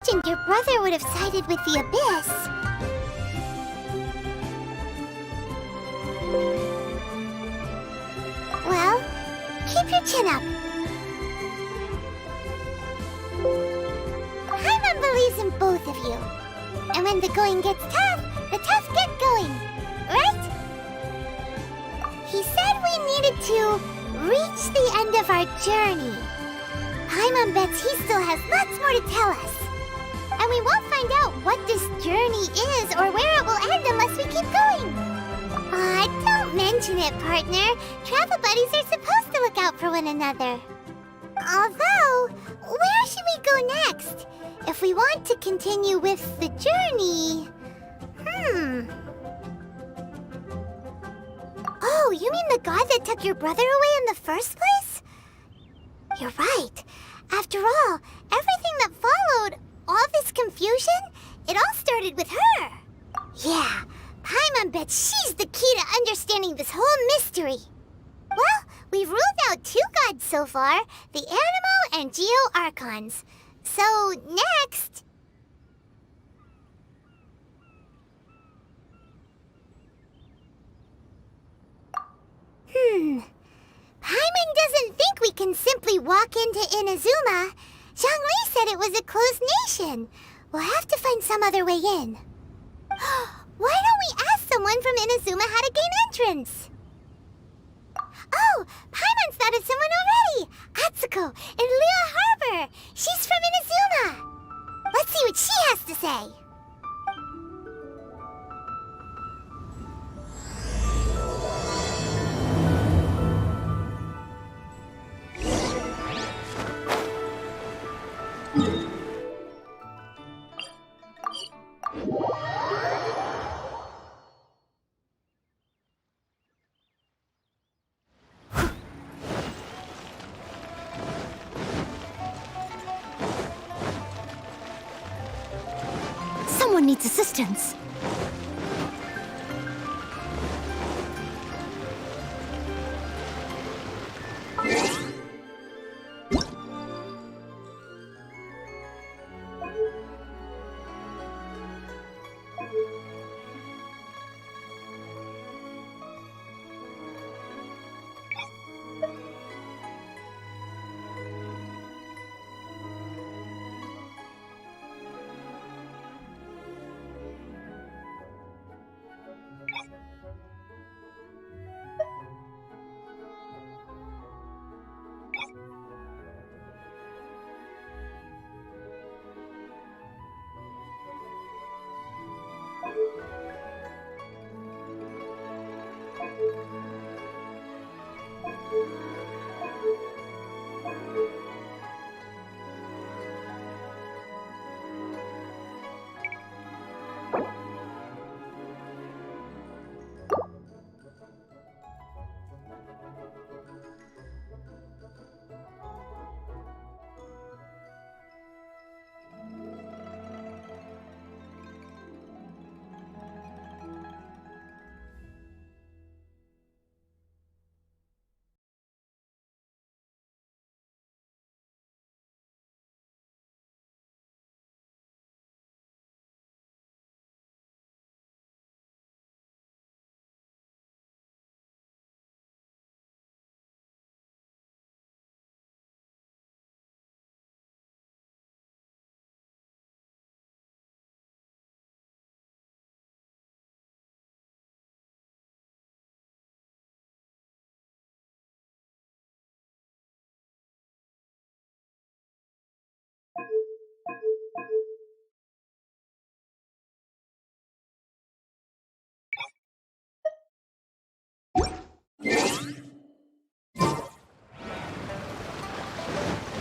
imagined your brother would have sided with the Abyss. Well, keep your chin up. Paimon believes in both of you. And when the going gets tough, the tough get going, right? He said we needed to reach the end of our journey. Paimon bets he still has lots more to tell us. And we won't find out what this journey is or where it will end unless we keep going. Aw, don't mention it, partner. Travel buddies are supposed to look out for one another. Although, where should we go next? If we want to continue with the journey... Oh, you mean the god that took your brother away in the first place? You're right. After all, everything that followed, all this confusion, it all started with her. Yeah, Paimon bets she's the key to understanding this whole mystery. Well, we've ruled out 2 gods so far, the Animo and Geo Archons. So, next... Paimon doesn't think we can simply walk into Inazuma. Zhongli said it was a closed nation. We'll have to find some other way in. Why don't we ask someone from Inazuma how to gain entrance? Oh, Paimon's thought of someone already! Atsuko, in Liyue Harbor! She's from Inazuma! Let's see what she has to say! Someone needs assistance.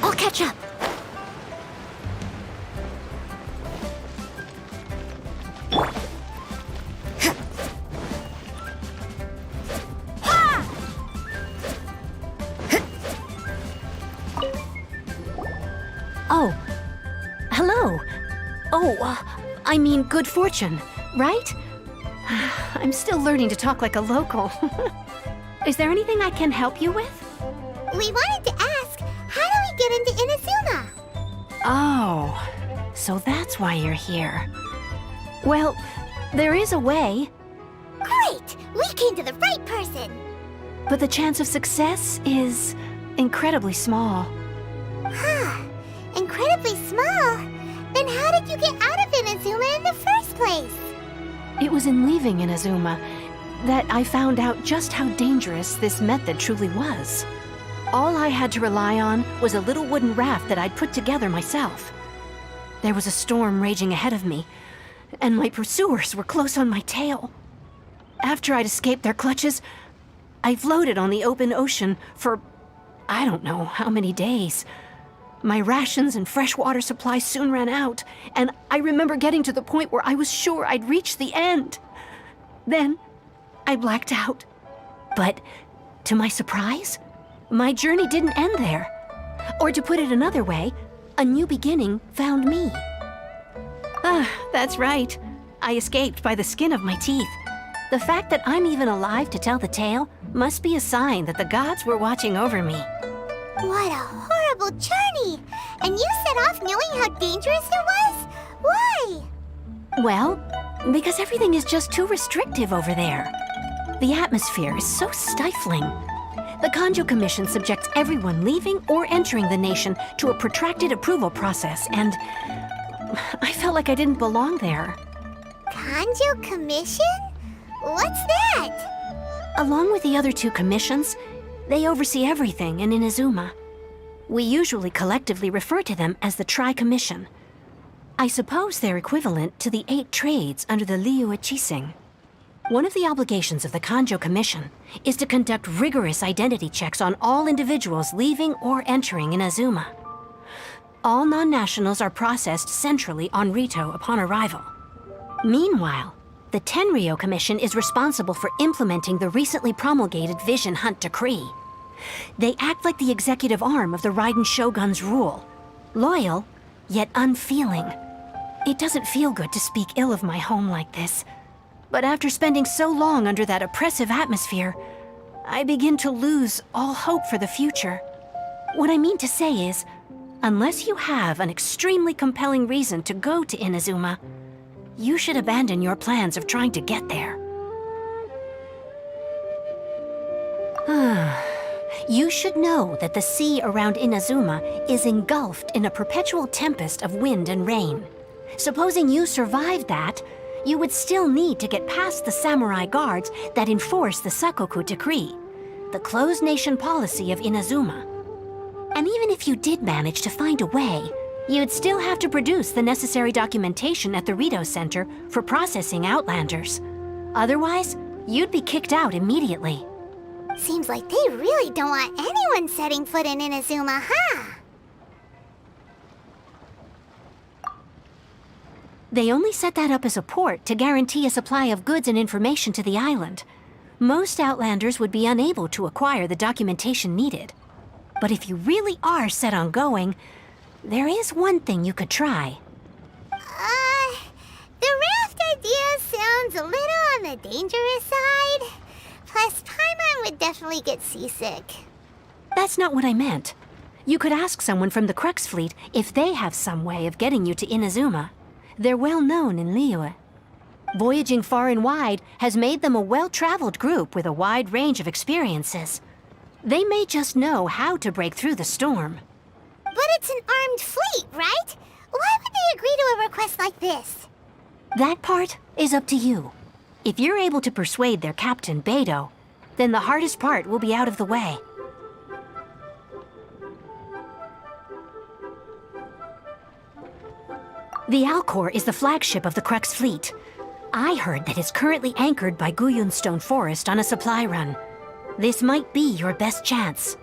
I'll catch up. Oh, hello. Oh, I mean good fortune, right? I'm still learning to talk like a local. Is there anything I can help you with? We wanted to ask, how do we get into Inazuma? Oh, So that's why you're here. Well, there is a way, Great! We came to the right person! but the chance of success is incredibly small. Huh. Incredibly small? Then how did you get out of Inazuma in the first place? It was in leaving Inazuma that I found out just how dangerous this method truly was. All I had to rely on was a little wooden raft that I'd put together myself. There was a storm raging ahead of me, and my pursuers were close on my tail. After I'd escaped their clutches, I floated on the open ocean for I don't know how many days. My rations and freshwater supply soon ran out, and I remember getting to the point where I was sure I'd reached the end. Then, I blacked out. But, to my surprise, my journey didn't end there. Or to put it another way, a new beginning found me. That's right. I escaped by the skin of my teeth. The fact that I'm even alive to tell the tale must be a sign that the gods were watching over me. What a horrible journey! And you set off knowing how dangerous it was? Why? Well, because everything is just too restrictive over there. The atmosphere is so stifling. The Kanjo Commission subjects everyone leaving or entering the nation to a protracted approval process, and I felt like I didn't belong there. Kanjo Commission? What's that? Along with the other two commissions, they oversee everything in Inazuma. We usually collectively refer to them as the Tri-Commission. I suppose they're equivalent to the 8 trades under the Liyue Chising. One of the obligations of the Kanjo Commission is to conduct rigorous identity checks on all individuals leaving or entering Inazuma. All non-nationals are processed centrally on Rito upon arrival. Meanwhile, the Tenryo Commission is responsible for implementing the recently promulgated Vision Hunt Decree. They act like the executive arm of the Raiden Shogun's rule. Loyal, yet unfeeling. It doesn't feel good to speak ill of my home like this. But after spending so long under that oppressive atmosphere, I begin to lose all hope for the future. What I mean to say is, unless you have an extremely compelling reason to go to Inazuma, you should abandon your plans of trying to get there. You should know that the sea around Inazuma is engulfed in a perpetual tempest of wind and rain. Supposing you survived that, you would still need to get past the samurai guards that enforce the Sakoku Decree, the closed nation policy of Inazuma. And even if you did manage to find a way, you'd still have to produce the necessary documentation at the Rito Center for processing Outlanders. Otherwise, you'd be kicked out immediately. Seems like they really don't want anyone setting foot in Inazuma, huh? They only set that up as a port to guarantee a supply of goods and information to the island. Most Outlanders would be unable to acquire the documentation needed. But if you really are set on going, there is one thing you could try. The raft idea sounds a little on the dangerous side. Plus, Paimon would definitely get seasick. That's not what I meant. You could ask someone from the Crux Fleet if they have some way of getting you to Inazuma. They're well known in Liyue. Voyaging far and wide has made them a well-traveled group with a wide range of experiences. They may just know how to break through the storm. But it's an armed fleet, right? Why would they agree to a request like this? That part is up to you. If you're able to persuade their captain, Beidou, then the hardest part will be out of the way. The Alcor is the flagship of the Crux Fleet. I heard that it's currently anchored by Guyunstone Forest on a supply run. This might be your best chance.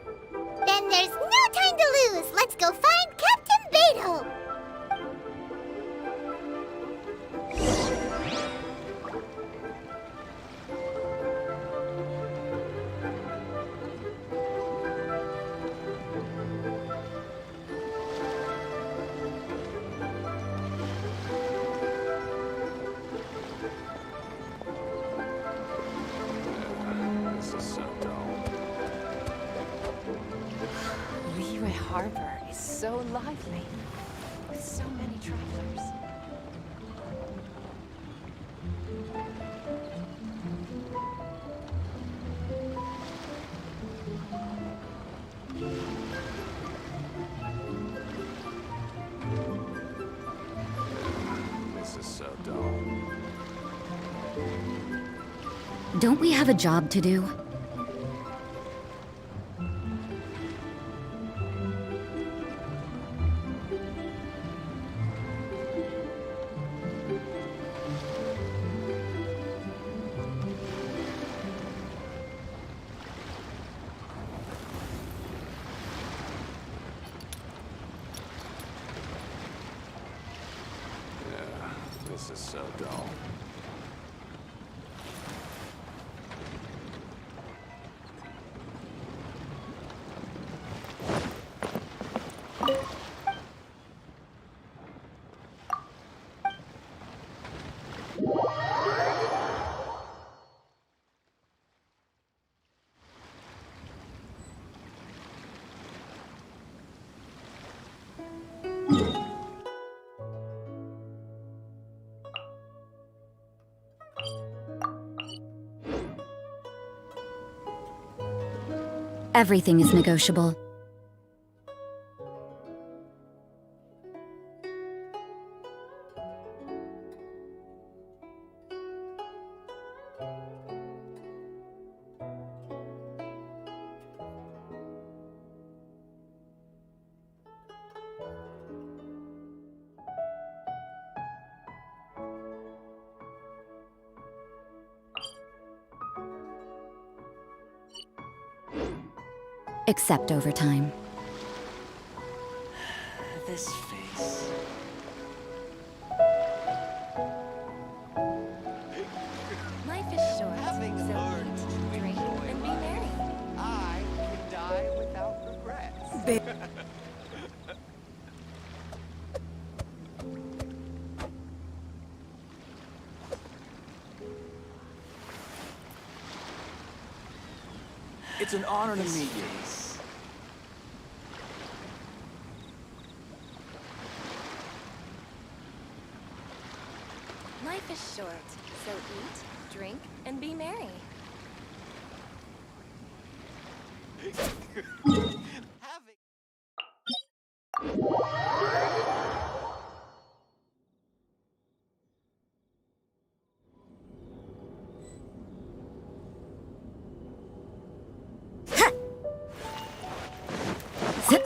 Then there's no time to lose. Let's go find Captain Beidou. Liyue Harbor is so lively, with so many travelers. This is so dull. Don't we have a job to do? Yeah, this is so dull. Everything is negotiable. Except overtime. This face. Life is short, Having so learned eat, to drink, enjoy and be life, merry. I can die without regrets. It's an honor to This meet you. face. Life is short, so eat, drink, and be merry. Having Zip.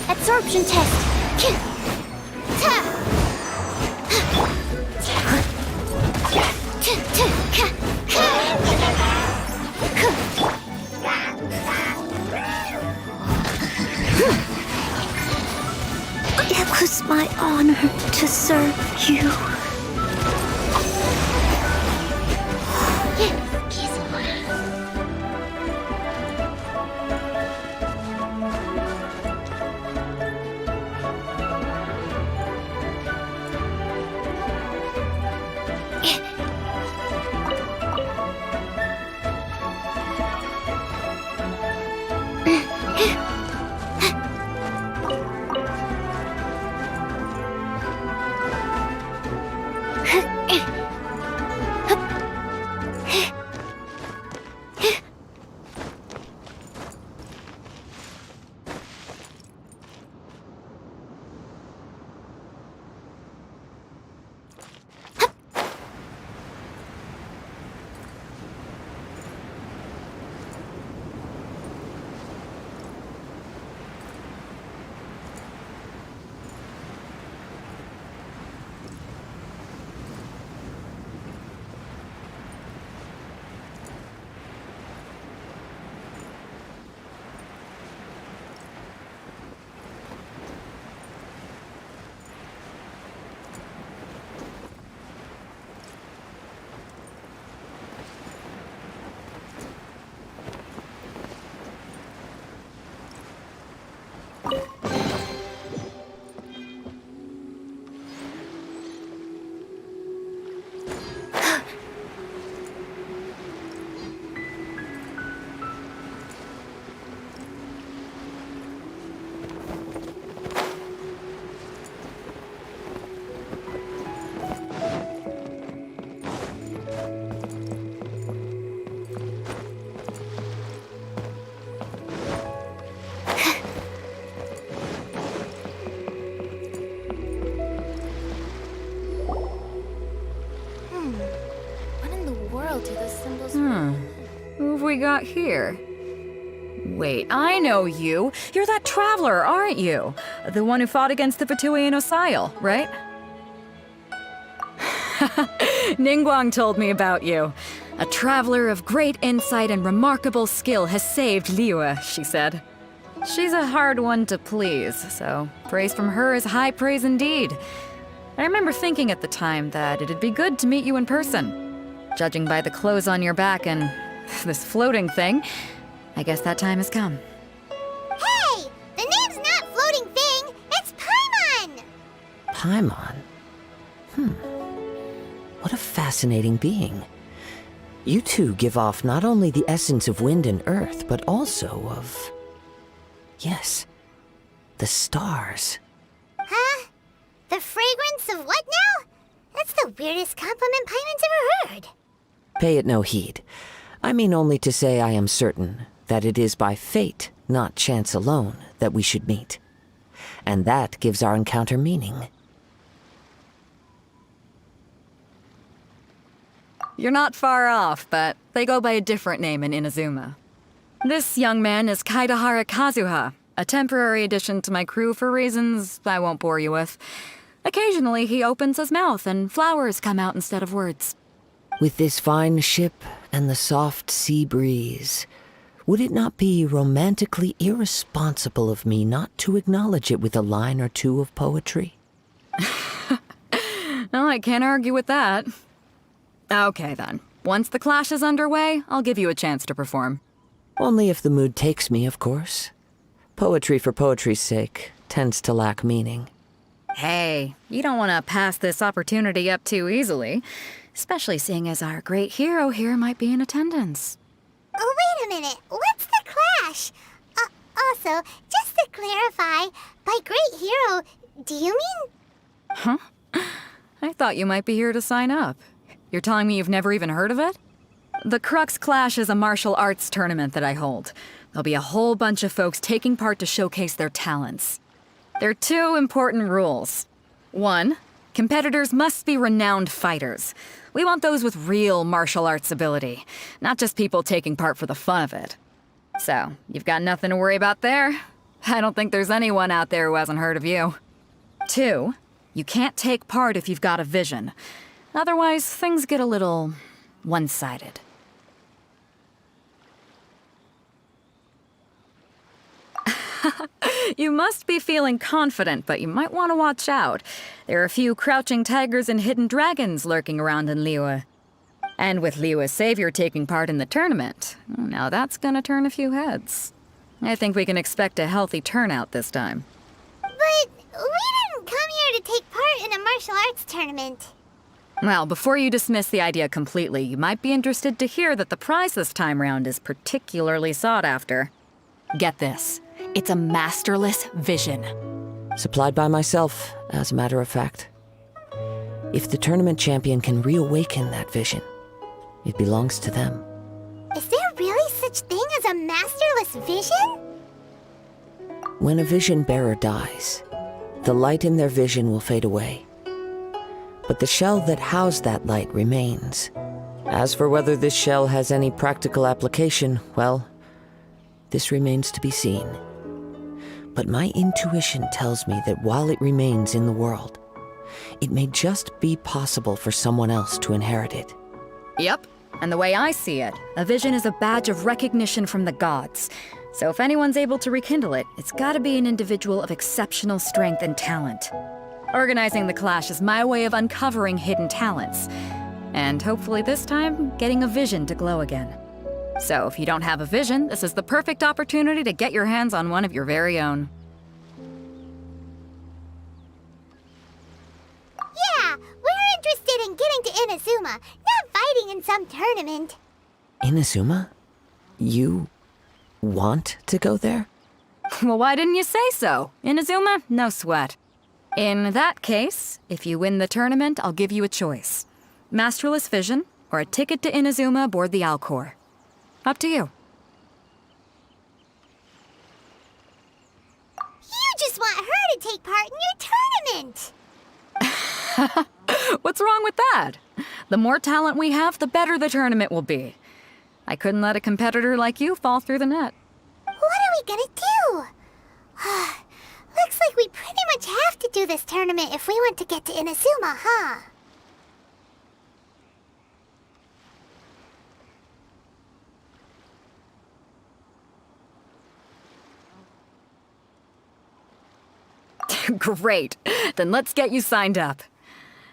Absorption test. It was my honor to serve you. symbols. Who have we got here? Wait, I know you. You're that traveler, aren't you? The one who fought against the Fatuian Osile, right? Ningguang told me about you. A traveler of great insight and remarkable skill has saved Liyue, she said. She's a hard one to please, so praise from her is high praise indeed. I remember thinking at the time that it'd be good to meet you in person. Judging by the clothes on your back and this floating thing, I guess that time has come. Hey! The name's not Floating Thing, it's Paimon! Paimon? What a fascinating being. You two give off not only the essence of wind and earth, but also of... yes, the stars. Huh? The fragrance of what now? That's the weirdest compliment Paimon's ever heard. Pay it no heed. I mean only to say I am certain that it is by fate, not chance alone, that we should meet. And that gives our encounter meaning. You're not far off, but they go by a different name in Inazuma. This young man is Kaidahara Kazuha, a temporary addition to my crew for reasons I won't bore you with. Occasionally, he opens his mouth and flowers come out instead of words. With this fine ship and the soft sea breeze, would it not be romantically irresponsible of me not to acknowledge it with a line or two of poetry? No, I can't argue with that. Okay then. Once the clash is underway, I'll give you a chance to perform. Only if the mood takes me, of course. Poetry for poetry's sake tends to lack meaning. Hey, you don't want to pass this opportunity up too easily, especially seeing as our great hero here might be in attendance. Oh, wait a minute. What's the clash? Also, just to clarify, by great hero, do you mean... Huh? I thought you might be here to sign up. You're telling me you've never even heard of it? The Crux Clash is a martial arts tournament that I hold. There'll be a whole bunch of folks taking part to showcase their talents. There are two important rules. 1, competitors must be renowned fighters. We want those with real martial arts ability, not just people taking part for the fun of it. So, you've got nothing to worry about there. I don't think there's anyone out there who hasn't heard of you. 2, you can't take part if you've got a vision. Otherwise, things get a little one-sided. You must be feeling confident, but you might want to watch out. There are a few crouching tigers and hidden dragons lurking around in Liyue. And with Liyue's savior taking part in the tournament, now that's gonna turn a few heads. I think we can expect a healthy turnout this time. But we didn't come here to take part in a martial arts tournament. Well, before you dismiss the idea completely, you might be interested to hear that the prize this time round is particularly sought after. Get this. It's a masterless vision. Supplied by myself, as a matter of fact. If the tournament champion can reawaken that vision, it belongs to them. Is there really such thing as a masterless vision? When a vision bearer dies, the light in their vision will fade away. But the shell that housed that light remains. As for whether this shell has any practical application, well, this remains to be seen. But my intuition tells me that while it remains in the world, it may just be possible for someone else to inherit it. Yep, and the way I see it, a vision is a badge of recognition from the gods. So if anyone's able to rekindle it, it's gotta be an individual of exceptional strength and talent. Organizing the clash is my way of uncovering hidden talents. And hopefully this time, getting a vision to glow again. So if you don't have a vision, this is the perfect opportunity to get your hands on one of your very own. Yeah, we're interested in getting to Inazuma, not fighting in some tournament. Inazuma? You want to go there? Well, why didn't you say so? Inazuma? No sweat. In that case, if you win the tournament, I'll give you a choice. Masterless Vision, or a ticket to Inazuma aboard the Alcor. Up to you. You just want her to take part in your tournament! What's wrong with that? The more talent we have, the better the tournament will be. I couldn't let a competitor like you fall through the net. What are we gonna do? Looks like we pretty much have to do this tournament if we want to get to Inazuma, huh? Great. Then let's get you signed up.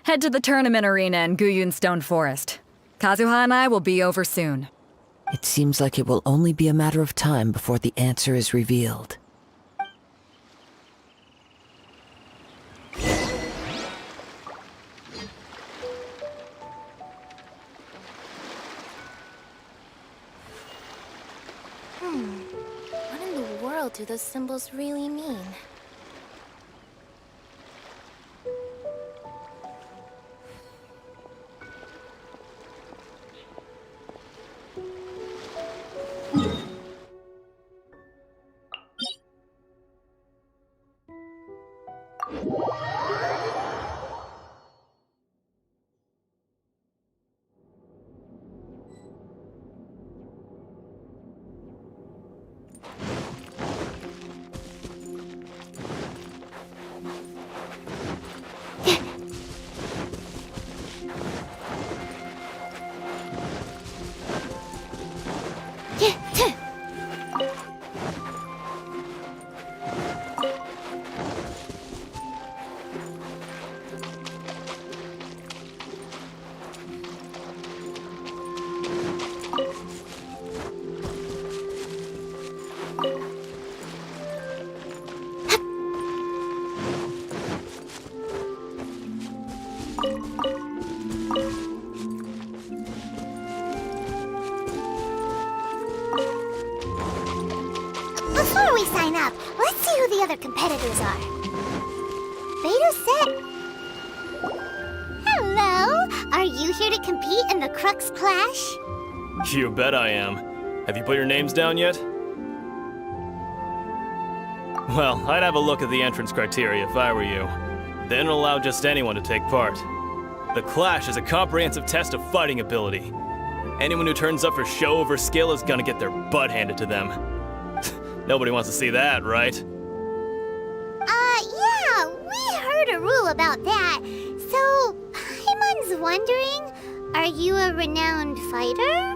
Head to the tournament arena in Guyun Stone Forest. Kazuha and I will be over soon. It seems like it will only be a matter of time before the answer is revealed. What in the world do those symbols really mean? Before we sign up, let's see who the other competitors are. Beta set. Hello! Are you here to compete in the Crux Clash? You bet I am. Have you put your names down yet? Well, I'd have a look at the entrance criteria if I were you. Then allow just anyone to take part. The Clash is a comprehensive test of fighting ability. Anyone who turns up for show over skill is gonna get their butt handed to them. Nobody wants to see that, right? Yeah, we heard a rule about that. So, Paimon's wondering, are you a renowned fighter?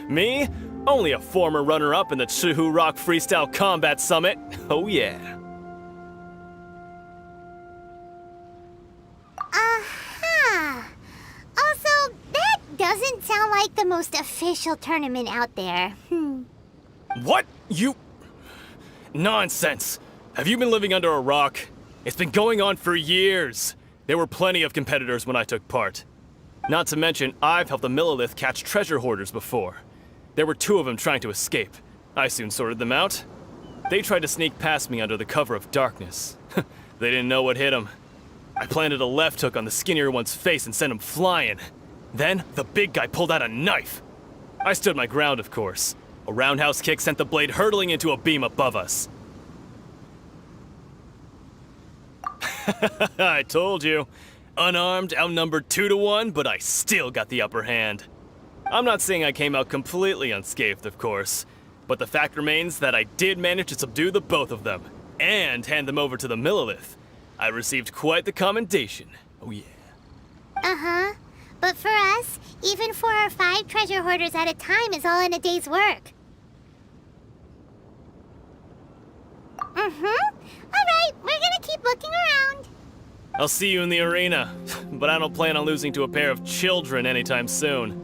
Me? Only a former runner-up in the Chihu Rock Freestyle Combat Summit. Oh yeah. Aha! Also, that doesn't sound like the most official tournament out there. What? You... Nonsense. Have you been living under a rock? It's been going on for years. There were plenty of competitors when I took part. Not to mention, I've helped the Millilith catch treasure hoarders before. There were 2 of them trying to escape. I soon sorted them out. They tried to sneak past me under the cover of darkness. They didn't know what hit them. I planted a left hook on the skinnier one's face and sent him flying. Then, the big guy pulled out a knife. I stood my ground, of course. A roundhouse kick sent the blade hurtling into a beam above us. I told you. Unarmed, outnumbered 2 to 1, but I still got the upper hand. I'm not saying I came out completely unscathed, of course, but the fact remains that I did manage to subdue the both of them, and hand them over to the Millilith. I received quite the commendation. Oh yeah. Uh-huh. But for us, even 4 or 5 treasure hoarders at a time is all in a day's work. Alright, we're gonna keep looking around. I'll see you in the arena, but I don't plan on losing to a pair of children anytime soon.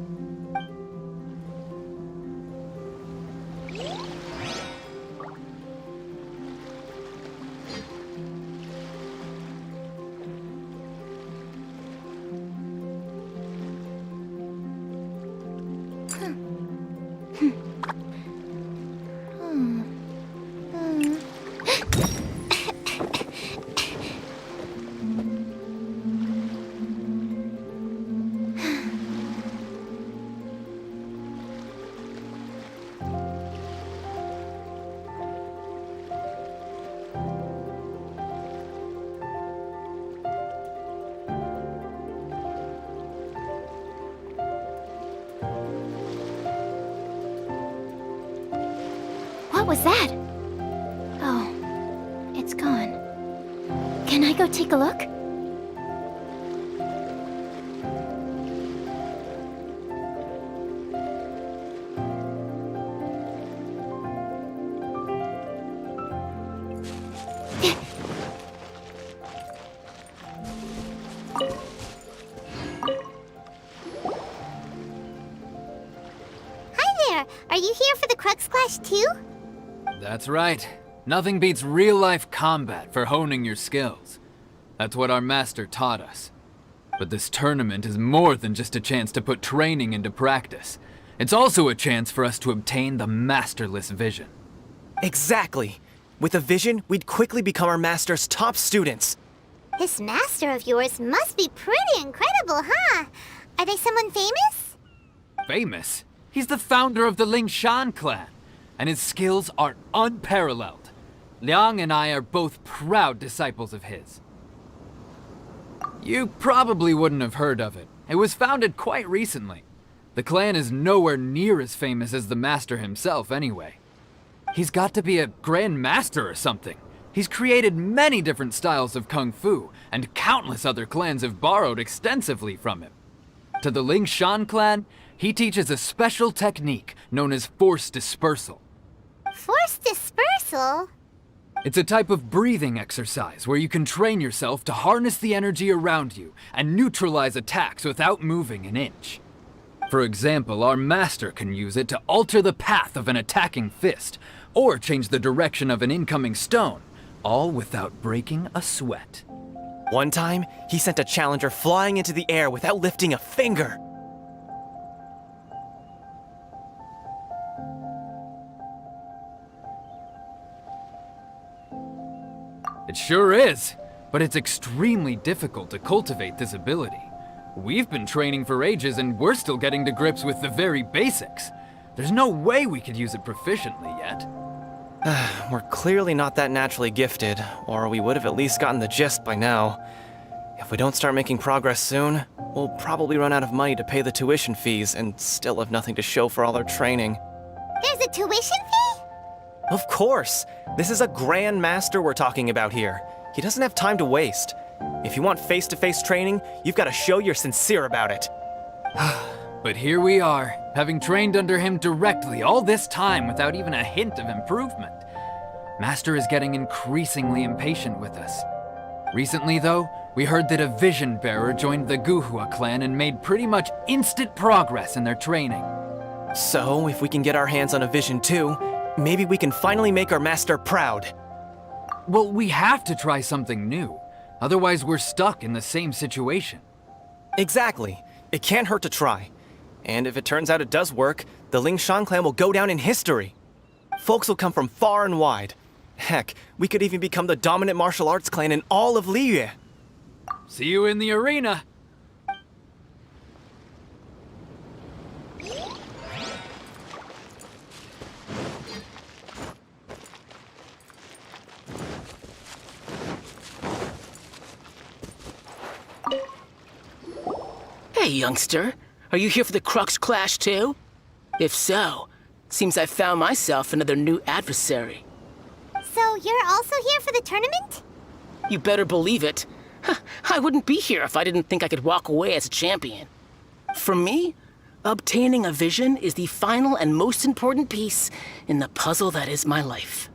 was that? Oh, it's gone. Can I go take a look? Hi there! Are you here for the Crux Clash too? That's right. Nothing beats real-life combat for honing your skills. That's what our master taught us. But this tournament is more than just a chance to put training into practice. It's also a chance for us to obtain the masterless vision. Exactly. With a vision, we'd quickly become our master's top students. This master of yours must be pretty incredible, huh? Are they someone famous? Famous? He's the founder of the Lingshan clan, and his skills are unparalleled. Liang and I are both proud disciples of his. You probably wouldn't have heard of it. It was founded quite recently. The clan is nowhere near as famous as the master himself anyway. He's got to be a grand master or something. He's created many different styles of kung fu, and countless other clans have borrowed extensively from him. To the Lingshan clan, he teaches a special technique known as force dispersal. Force dispersal? It's a type of breathing exercise where you can train yourself to harness the energy around you and neutralize attacks without moving an inch. For example, our master can use it to alter the path of an attacking fist, or change the direction of an incoming stone, all without breaking a sweat. One time, he sent a challenger flying into the air without lifting a finger. It sure is, but it's extremely difficult to cultivate this ability. We've been training for ages and we're still getting to grips with the very basics. There's no way we could use it proficiently yet. We're clearly not that naturally gifted, or we would have at least gotten the gist by now. If we don't start making progress soon, we'll probably run out of money to pay the tuition fees and still have nothing to show for all our training. There's a tuition fee? Of course! This is a grand master we're talking about here. He doesn't have time to waste. If you want face-to-face training, you've got to show you're sincere about it. But here we are, having trained under him directly all this time without even a hint of improvement. Master is getting increasingly impatient with us. Recently, though, we heard that a vision bearer joined the Guhua clan and made pretty much instant progress in their training. So, if we can get our hands on a vision too, maybe we can finally make our master proud. Well, we have to try something new. Otherwise, we're stuck in the same situation. Exactly. It can't hurt to try. And if it turns out it does work, the Lingshan clan will go down in history. Folks will come from far and wide. Heck, we could even become the dominant martial arts clan in all of Liyue. See you in the arena! Hey, youngster. Are you here for the Crux Clash too? If so, seems I found myself another new adversary. So you're also here for the tournament? You better believe it. I wouldn't be here if I didn't think I could walk away as a champion. For me, obtaining a vision is the final and most important piece in the puzzle that is my life.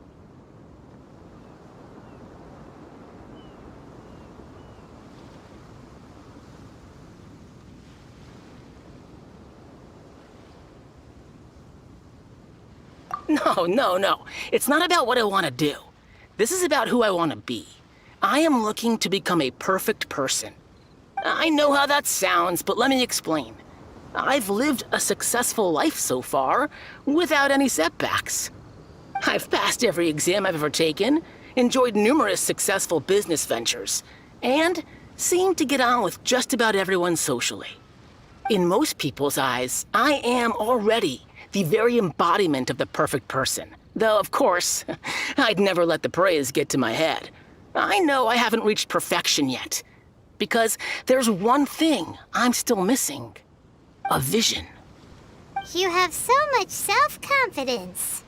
No. It's not about what I want to do. This is about who I want to be. I am looking to become a perfect person. I know how that sounds, but let me explain. I've lived a successful life so far, without any setbacks. I've passed every exam I've ever taken, enjoyed numerous successful business ventures, and seemed to get on with just about everyone socially. In most people's eyes, I am already the very embodiment of the perfect person. Though, of course, I'd never let the praise get to my head. I know I haven't reached perfection yet, because there's one thing I'm still missing. A vision. You have so much self-confidence.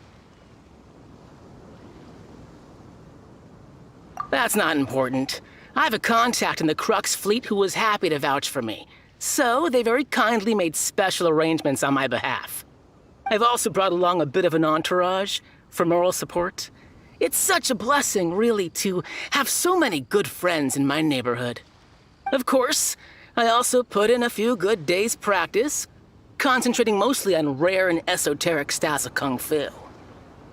That's not important. I have a contact in the Crux fleet who was happy to vouch for me. So they very kindly made special arrangements on my behalf. I've also brought along a bit of an entourage for moral support. It's such a blessing, really, to have so many good friends in my neighborhood. Of course, I also put in a few good days' practice, concentrating mostly on rare and esoteric styles of Kung Fu.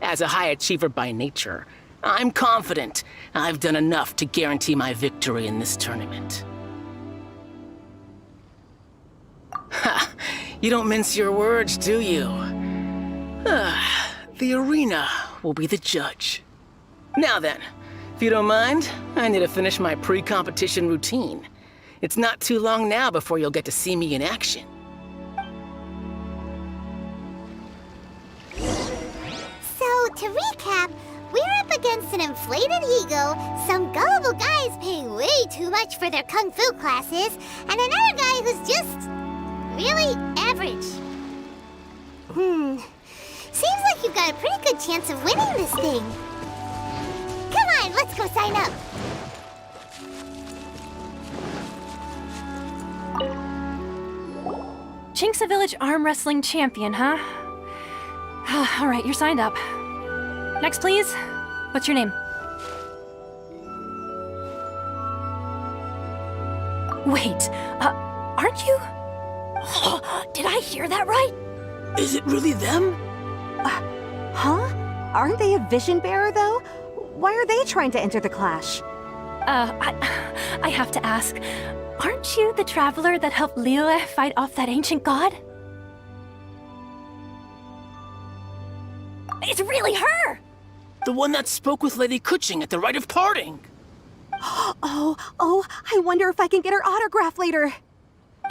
As a high achiever by nature, I'm confident I've done enough to guarantee my victory in this tournament. Ha! You don't mince your words, do you? The arena will be the judge. Now then, if you don't mind, I need to finish my pre-competition routine. It's not too long now before you'll get to see me in action. So, to recap, we're up against an inflated ego, some gullible guys paying way too much for their kung fu classes, and another guy who's just really average. Seems like you've got a pretty good chance of winning this thing. Come on, let's go sign up. Chinksa Village Arm Wrestling Champion, huh? All right, you're signed up. Next, please. What's your name? Wait, aren't you? Did I hear that right? Is it really them? Huh? Aren't they a vision bearer, though? Why are they trying to enter the clash? I have to ask, aren't you the traveler that helped Liyue fight off that ancient god? It's really her! The one that spoke with Lady Kuching at the rite of parting. Oh, I wonder if I can get her autograph later.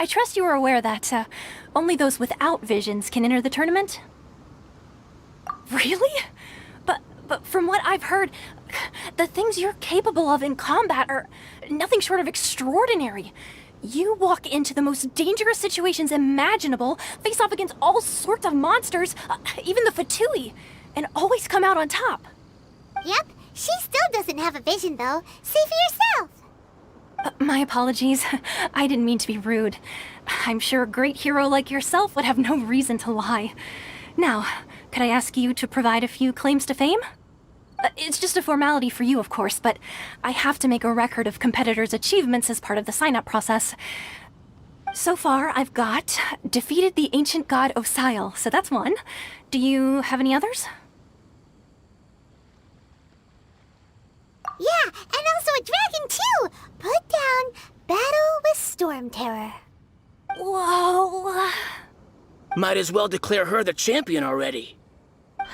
I trust you are aware that only those without visions can enter the tournament? Really? But from what I've heard, the things you're capable of in combat are nothing short of extraordinary. You walk into the most dangerous situations imaginable, face off against all sorts of monsters, even the Fatui, and always come out on top. Yep, she still doesn't have a vision, though. See for yourself. My apologies. I didn't mean to be rude. I'm sure a great hero like yourself would have no reason to lie. Now, could I ask you to provide a few claims to fame? It's just a formality for you, of course, but I have to make a record of competitors' achievements as part of the sign-up process. So far, I've got defeated the ancient god Osail, so that's one. Do you have any others? Yeah, and also a dragon, too! Put down Battle with Storm Terror. Whoa. Might as well declare her the champion already.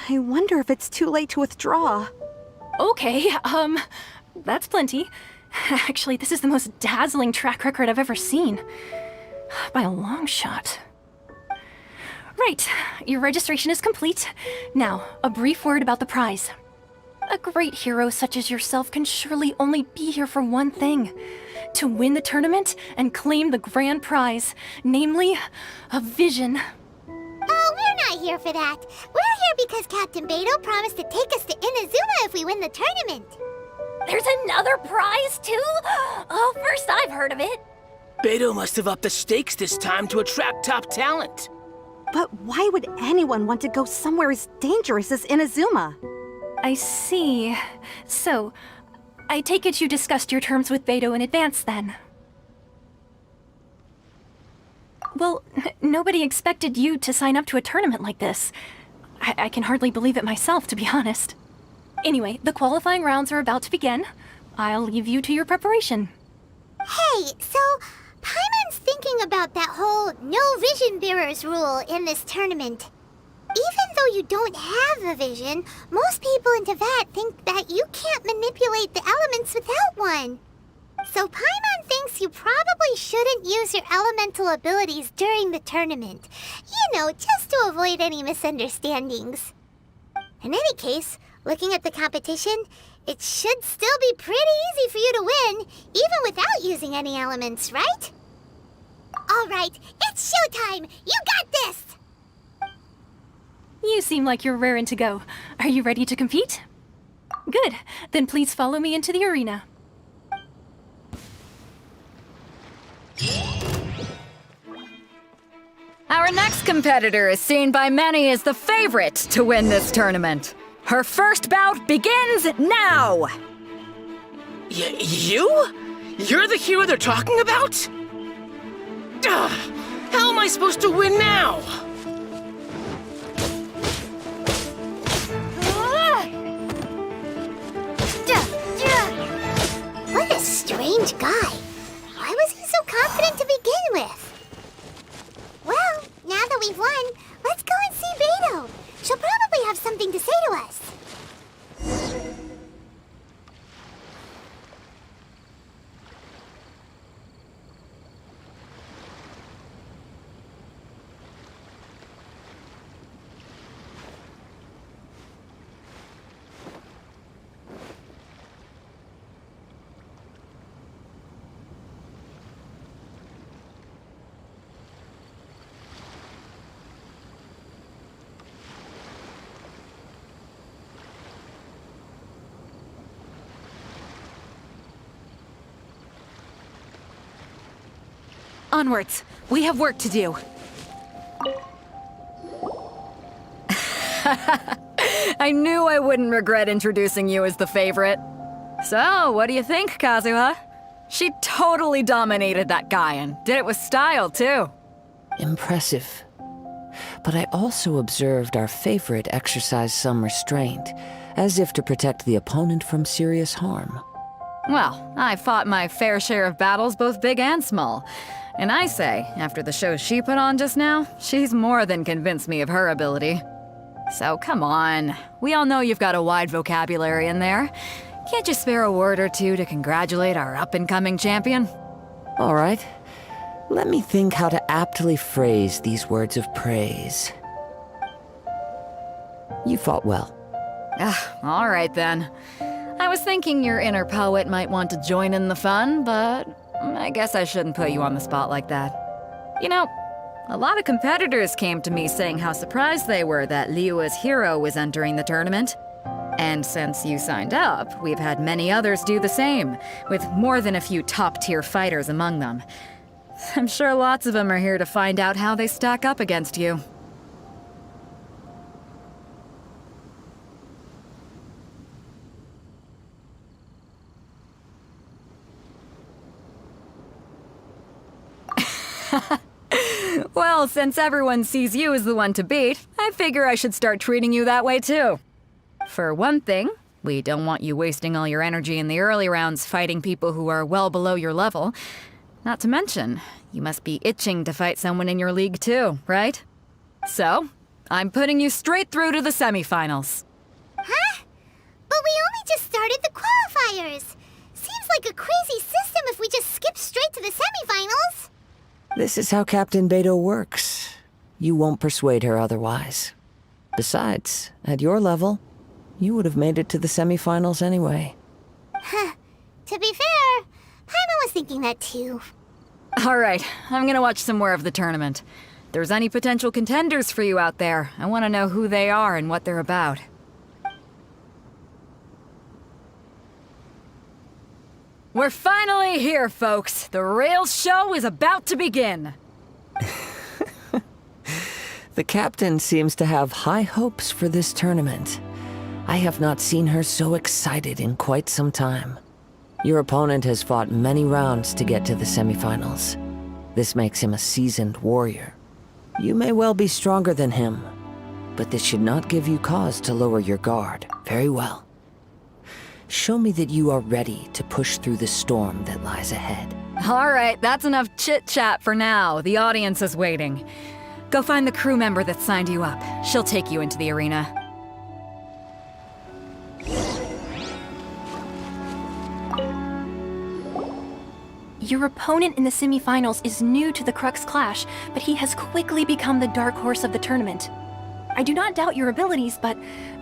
I wonder if it's too late to withdraw. Okay, that's plenty. Actually, this is the most dazzling track record I've ever seen. By a long shot. Right, your registration is complete. Now, a brief word about the prize. A great hero such as yourself can surely only be here for one thing. To win the tournament and claim the grand prize, namely, a vision. Oh, we're not here for that. We're here because Captain Beto promised to take us to Inazuma if we win the tournament. There's another prize, too? Oh, first I've heard of it. Beto must have upped the stakes this time to attract top talent. But why would anyone want to go somewhere as dangerous as Inazuma? I see. So, I take it you discussed your terms with Beto in advance, then? Well, nobody expected you to sign up to a tournament like this. I can hardly believe it myself, to be honest. Anyway, the qualifying rounds are about to begin. I'll leave you to your preparation. Hey, so Paimon's thinking about that whole no vision bearers rule in this tournament. Even though you don't have a vision, most people in Teyvat think that you can't manipulate the elements without one. So Paimon thinks you probably shouldn't use your elemental abilities during the tournament. You know, just to avoid any misunderstandings. In any case, looking at the competition, it should still be pretty easy for you to win, even without using any elements, right? All right, it's showtime! You got this! You seem like you're raring to go. Are you ready to compete? Good. Then please follow me into the arena. Our next competitor is seen by many as the favorite to win this tournament. Her first bout begins now! You? You're the hero they're talking about? Ugh, how am I supposed to win now? What a strange guy. Why was he so confident to begin with? Well, now that we've won, let's go and see Beto. She'll probably have something to say to us. Onwards. We have work to do. I knew I wouldn't regret introducing you as the favorite. So, what do you think, Kazuha? She totally dominated that guy and did it with style, too. Impressive. But I also observed our favorite exercise some restraint, as if to protect the opponent from serious harm. Well, I fought my fair share of battles, both big and small. And I say, after the show she put on just now, she's more than convinced me of her ability. So come on, we all know you've got a wide vocabulary in there. Can't you spare a word or two to congratulate our up-and-coming champion? All right. Let me think how to aptly phrase these words of praise. You fought well. All right then. I was thinking your inner poet might want to join in the fun, but I guess I shouldn't put you on the spot like that. You know, a lot of competitors came to me saying how surprised they were that Liyue's hero was entering the tournament. And since you signed up, we've had many others do the same, with more than a few top-tier fighters among them. I'm sure lots of them are here to find out how they stack up against you. Well, since everyone sees you as the one to beat, I figure I should start treating you that way too. For one thing, we don't want you wasting all your energy in the early rounds fighting people who are well below your level. Not to mention, you must be itching to fight someone in your league too, right? So, I'm putting you straight through to the semifinals. Huh? But we only just started the qualifiers. Seems like a crazy system if we just skip straight to the semifinals. This is how Captain Beto works. You won't persuade her otherwise. Besides, at your level, you would have made it to the semifinals anyway. Huh. To be fair, Paimon was thinking that too. Alright, I'm gonna watch some more of the tournament. If there's any potential contenders for you out there, I want to know who they are and what they're about. We're finally here, folks. The real show is about to begin. The captain seems to have high hopes for this tournament. I have not seen her so excited in quite some time. Your opponent has fought many rounds to get to the semifinals. This makes him a seasoned warrior. You may well be stronger than him, but this should not give you cause to lower your guard. Very well. Show me that you are ready to push through the storm that lies ahead. Alright, that's enough chit-chat for now. The audience is waiting. Go find the crew member that signed you up. She'll take you into the arena. Your opponent in the semifinals is new to the Crux Clash, but he has quickly become the dark horse of the tournament. I do not doubt your abilities, but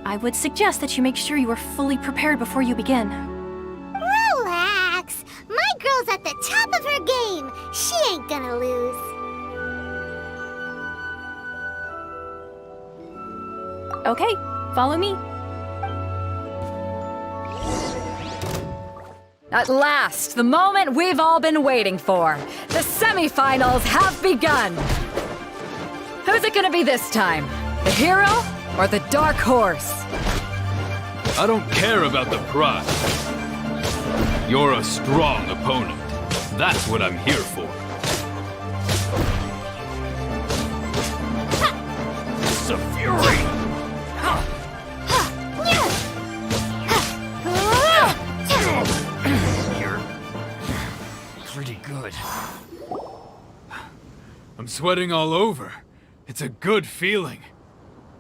I would suggest that you make sure you are fully prepared before you begin. Relax. My girl's at the top of her game. She ain't gonna lose. Okay, follow me. At last, the moment we've all been waiting for. The semifinals have begun. Who's it gonna be this time? The hero or the dark horse? I don't care about the prize. You're a strong opponent. That's what I'm here for. It's a fury! You're pretty good. I'm sweating all over. It's a good feeling.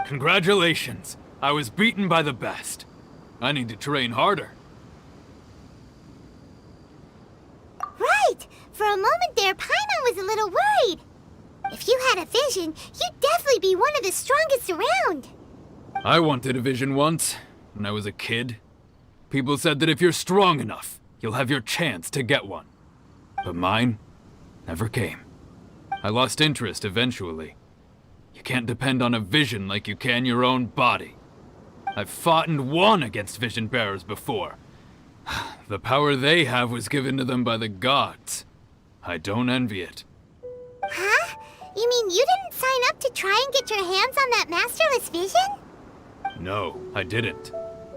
Congratulations. I was beaten by the best. I need to train harder. Right! For a moment there, Paimon was a little worried. If you had a vision, you'd definitely be one of the strongest around. I wanted a vision once, when I was a kid. People said that if you're strong enough, you'll have your chance to get one. But mine never came. I lost interest eventually. You can't depend on a vision like you can your own body. I've fought and won against vision bearers before. The power they have was given to them by the gods. I don't envy it. Huh? You mean you didn't sign up to try and get your hands on that masterless vision? No, I didn't.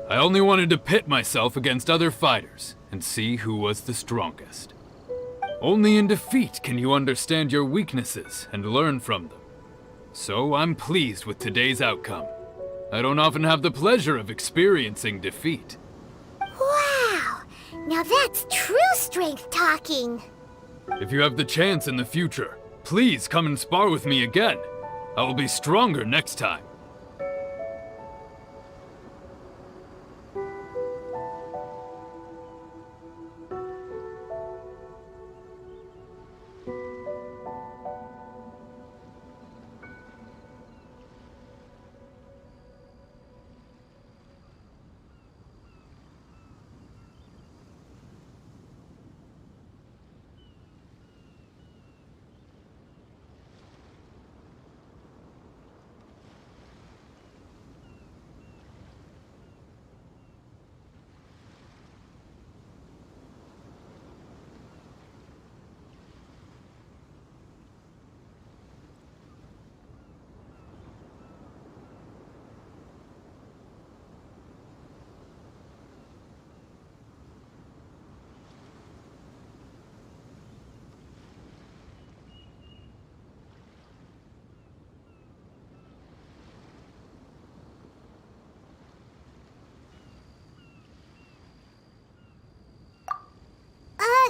I only wanted to pit myself against other fighters and see who was the strongest. Only in defeat can you understand your weaknesses and learn from them. So I'm pleased with today's outcome. I don't often have the pleasure of experiencing defeat. Wow! Now that's true strength talking. If you have the chance in the future, please come and spar with me again. I will be stronger next time.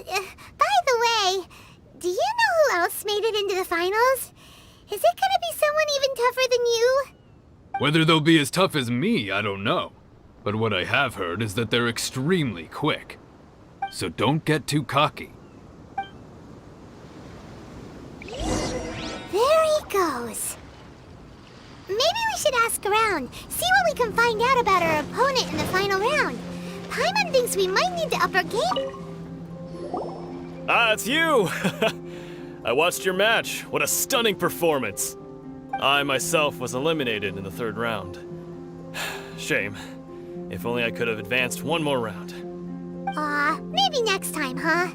By the way, do you know who else made it into the finals? Is it gonna be someone even tougher than you? Whether they'll be as tough as me, I don't know. But what I have heard is that they're extremely quick. So don't get too cocky. There he goes. Maybe we should ask around, see what we can find out about our opponent in the final round. Paimon thinks we might need to up our game. Ah, it's you! I watched your match. What a stunning performance. I myself was eliminated in the third round. Shame. If only I could have advanced one more round. Maybe next time, huh?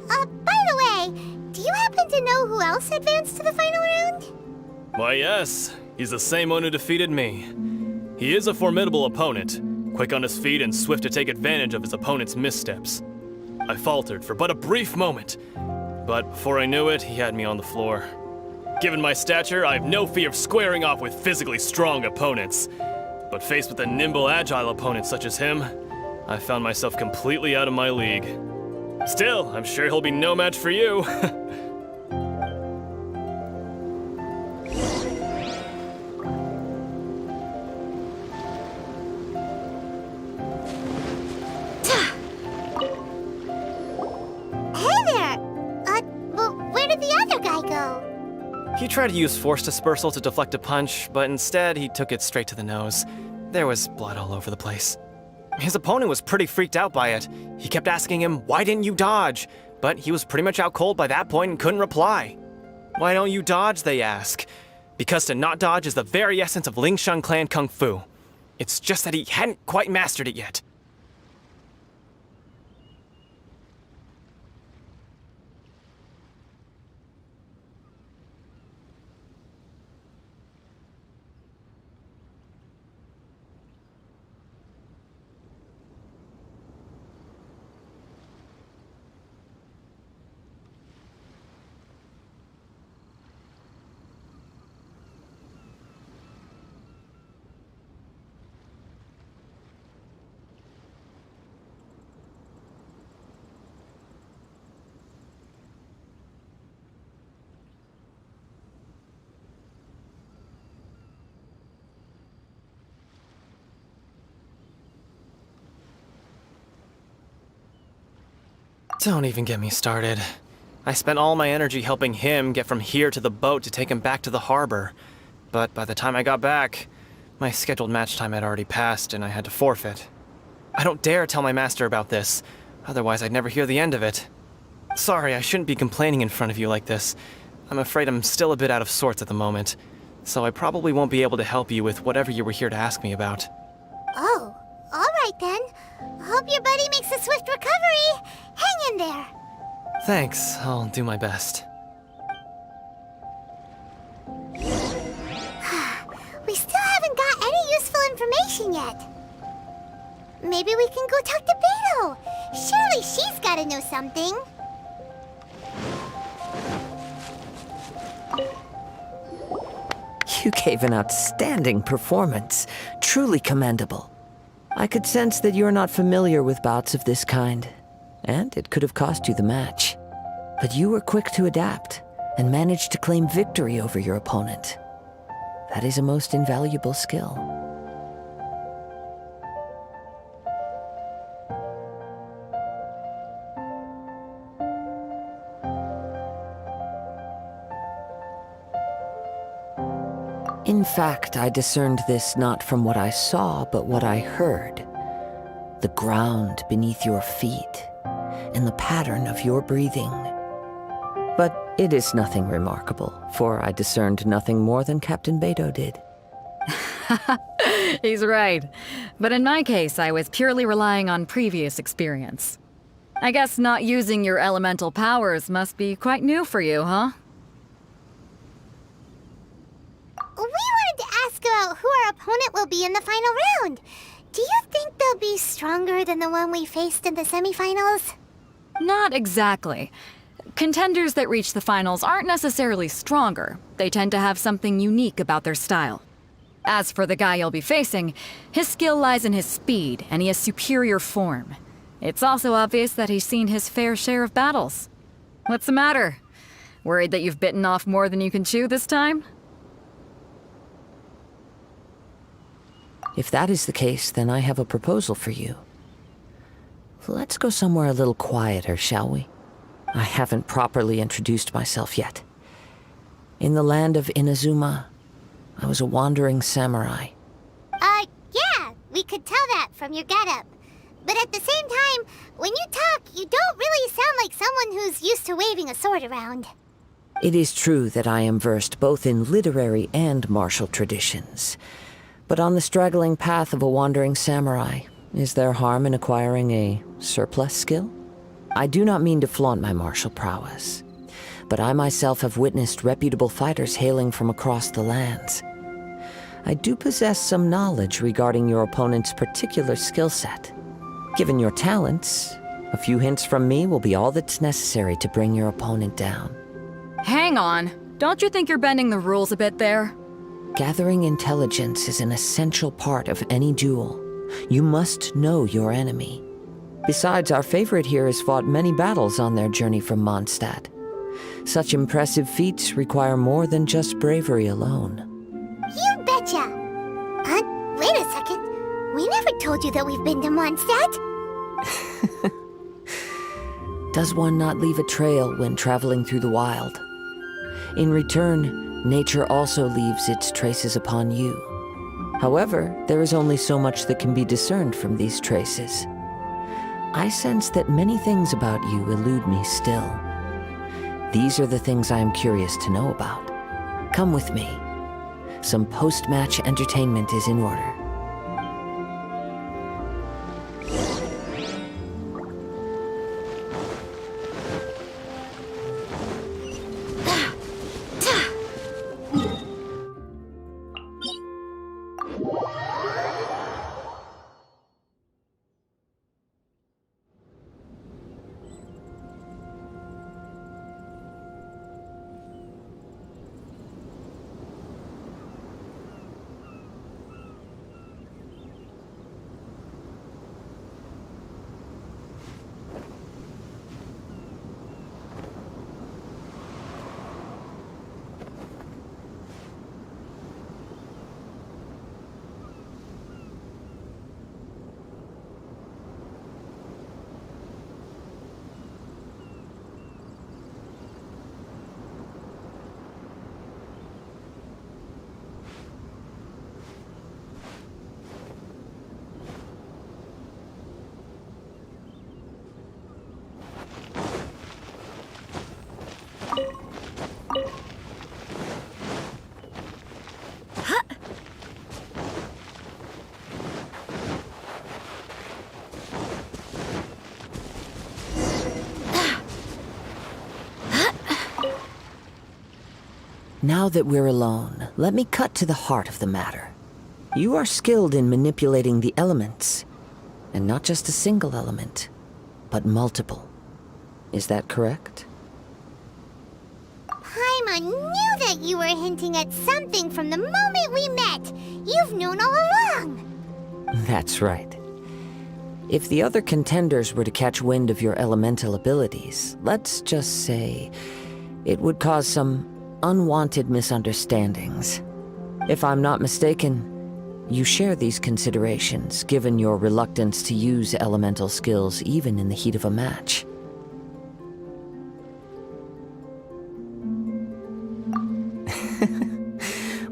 By the way, do you happen to know who else advanced to the final round? Why, yes. He's the same one who defeated me. He is a formidable opponent, quick on his feet and swift to take advantage of his opponent's missteps. I faltered for but a brief moment, but before I knew it, he had me on the floor. Given my stature, I have no fear of squaring off with physically strong opponents. But faced with a nimble, agile opponent such as him, I found myself completely out of my league. Still, I'm sure he'll be no match for you. He tried to use force dispersal to deflect a punch, but instead he took it straight to the nose. There was blood all over the place. His opponent was pretty freaked out by it. He kept asking him, "Why didn't you dodge?" But he was pretty much out cold by that point and couldn't reply. "Why don't you dodge?" they ask. Because to not dodge is the very essence of Lingshan clan kung fu. It's just that he hadn't quite mastered it yet. Don't even get me started. I spent all my energy helping him get from here to the boat to take him back to the harbor. But by the time I got back, my scheduled match time had already passed and I had to forfeit. I don't dare tell my master about this, otherwise I'd never hear the end of it. Sorry, I shouldn't be complaining in front of you like this. I'm afraid I'm still a bit out of sorts at the moment, so I probably won't be able to help you with whatever you were here to ask me about. Oh, all right then. Hope your buddy makes a swift recovery. Hang in there. Thanks, I'll do my best. We still haven't got any useful information yet. Maybe we can go talk to Beto. Surely she's gotta know something. You gave an outstanding performance. Truly commendable. I could sense that you're not familiar with bouts of this kind, and it could have cost you the match. But you were quick to adapt and managed to claim victory over your opponent. That is a most invaluable skill. In fact, I discerned this not from what I saw, but what I heard. The ground beneath your feet, and the pattern of your breathing. But it is nothing remarkable, for I discerned nothing more than Captain Beto did. He's right. But in my case, I was purely relying on previous experience. I guess not using your elemental powers must be quite new for you, huh? We wanted to ask about who our opponent will be in the final round. Do you think they'll be stronger than the one we faced in the semifinals? Not exactly. Contenders that reach the finals aren't necessarily stronger. They tend to have something unique about their style. As for the guy you'll be facing, his skill lies in his speed, and he has superior form. It's also obvious that he's seen his fair share of battles. What's the matter? Worried that you've bitten off more than you can chew this time? If that is the case, then I have a proposal for you. Let's go somewhere a little quieter, shall we? I haven't properly introduced myself yet. In the land of Inazuma, I was a wandering samurai. Yeah, we could tell that from your getup. But at the same time, when you talk, you don't really sound like someone who's used to waving a sword around. It is true that I am versed both in literary and martial traditions. But on the straggling path of a wandering samurai, is there harm in acquiring a surplus skill? I do not mean to flaunt my martial prowess, but I myself have witnessed reputable fighters hailing from across the lands. I do possess some knowledge regarding your opponent's particular skill set. Given your talents, a few hints from me will be all that's necessary to bring your opponent down. Hang on. Don't you think you're bending the rules a bit there? Gathering intelligence is an essential part of any duel. You must know your enemy. Besides, our favorite here has fought many battles on their journey from Mondstadt. Such impressive feats require more than just bravery alone. You betcha! Wait a second. We never told you that we've been to Mondstadt. Does one not leave a trail when traveling through the wild? In return, nature also leaves its traces upon you. However, there is only so much that can be discerned from these traces. I sense that many things about you elude me still. These are the things I am curious to know about. Come with me. Some post-match entertainment is in order. Now that we're alone, let me cut to the heart of the matter. You are skilled in manipulating the elements, and not just a single element, but multiple. Is that correct? Paimon knew that you were hinting at something from the moment we met. You've known all along. That's right. If the other contenders were to catch wind of your elemental abilities, let's just say it would cause some unwanted misunderstandings. If I'm not mistaken, you share these considerations, given your reluctance to use elemental skills even in the heat of a match.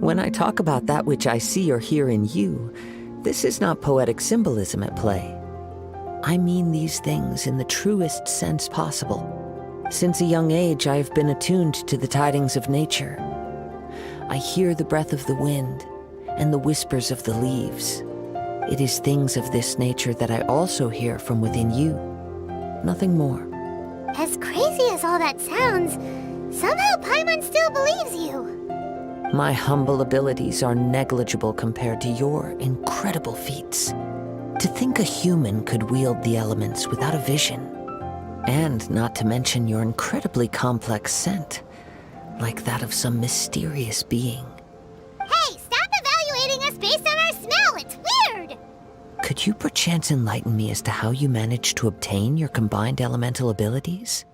When I talk about that which I see or hear in you, this is not poetic symbolism at play. I mean these things in the truest sense possible. Since a young age, I have been attuned to the tidings of nature. I hear the breath of the wind and the whispers of the leaves. It is things of this nature that I also hear from within you. Nothing more. As crazy as all that sounds, somehow Paimon still believes you. My humble abilities are negligible compared to your incredible feats. To think a human could wield the elements without a vision. And not to mention your incredibly complex scent, like that of some mysterious being. Hey, stop evaluating us based on our smell! It's weird! Could you perchance enlighten me as to how you managed to obtain your combined elemental abilities?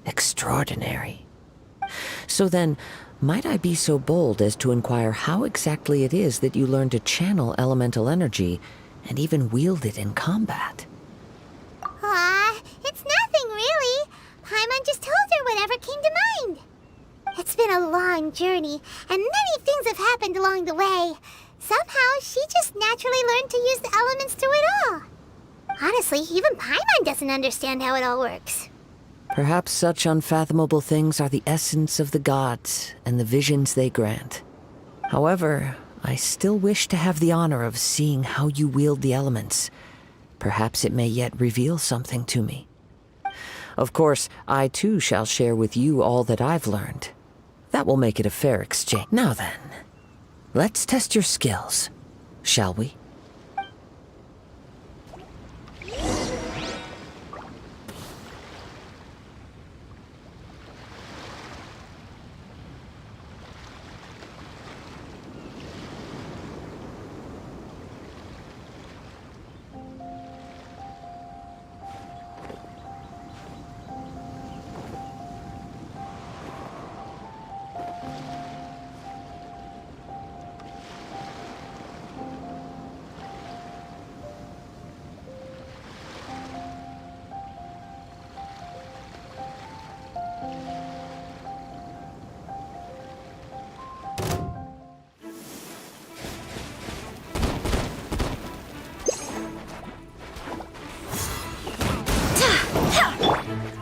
Extraordinary. So then, might I be so bold as to inquire how exactly it is that you learned to channel elemental energy and even wield it in combat? Aw, it's nothing really. Paimon just told her whatever came to mind. It's been a long journey, and many things have happened along the way. Somehow, she just naturally learned to use the elements through it all. Honestly, even Paimon doesn't understand how it all works. Perhaps such unfathomable things are the essence of the gods and the visions they grant. However, I still wish to have the honor of seeing how you wield the elements. Perhaps it may yet reveal something to me. Of course, I too shall share with you all that I've learned. That will make it a fair exchange. Now then, let's test your skills, shall we?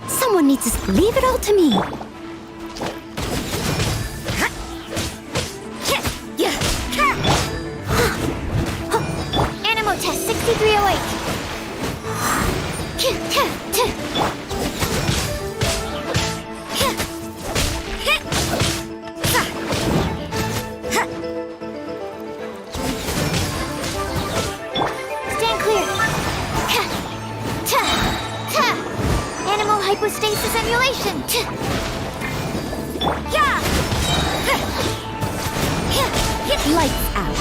Someone needs to leave it all to me. Animal test 6308. Stand clear. Animal hypostasis emulation. Lights out.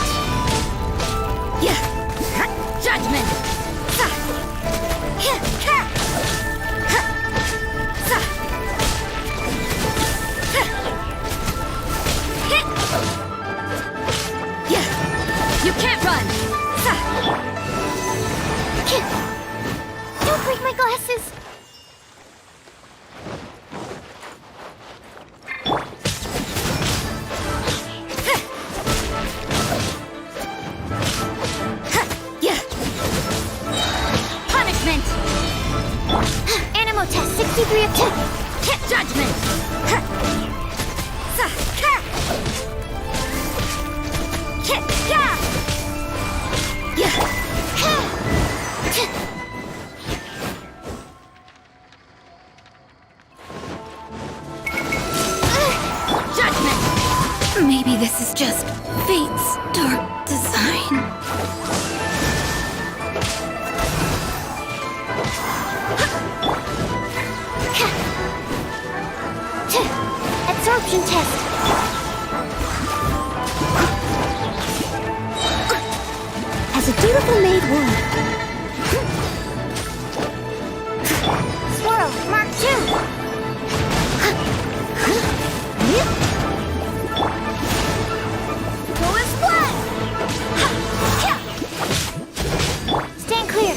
Judgment! You can't run! Don't break my glasses. Punishment! Animal test 63 of 2. Judgment! Swirl, Mark 2. Go and splat! Stand clear.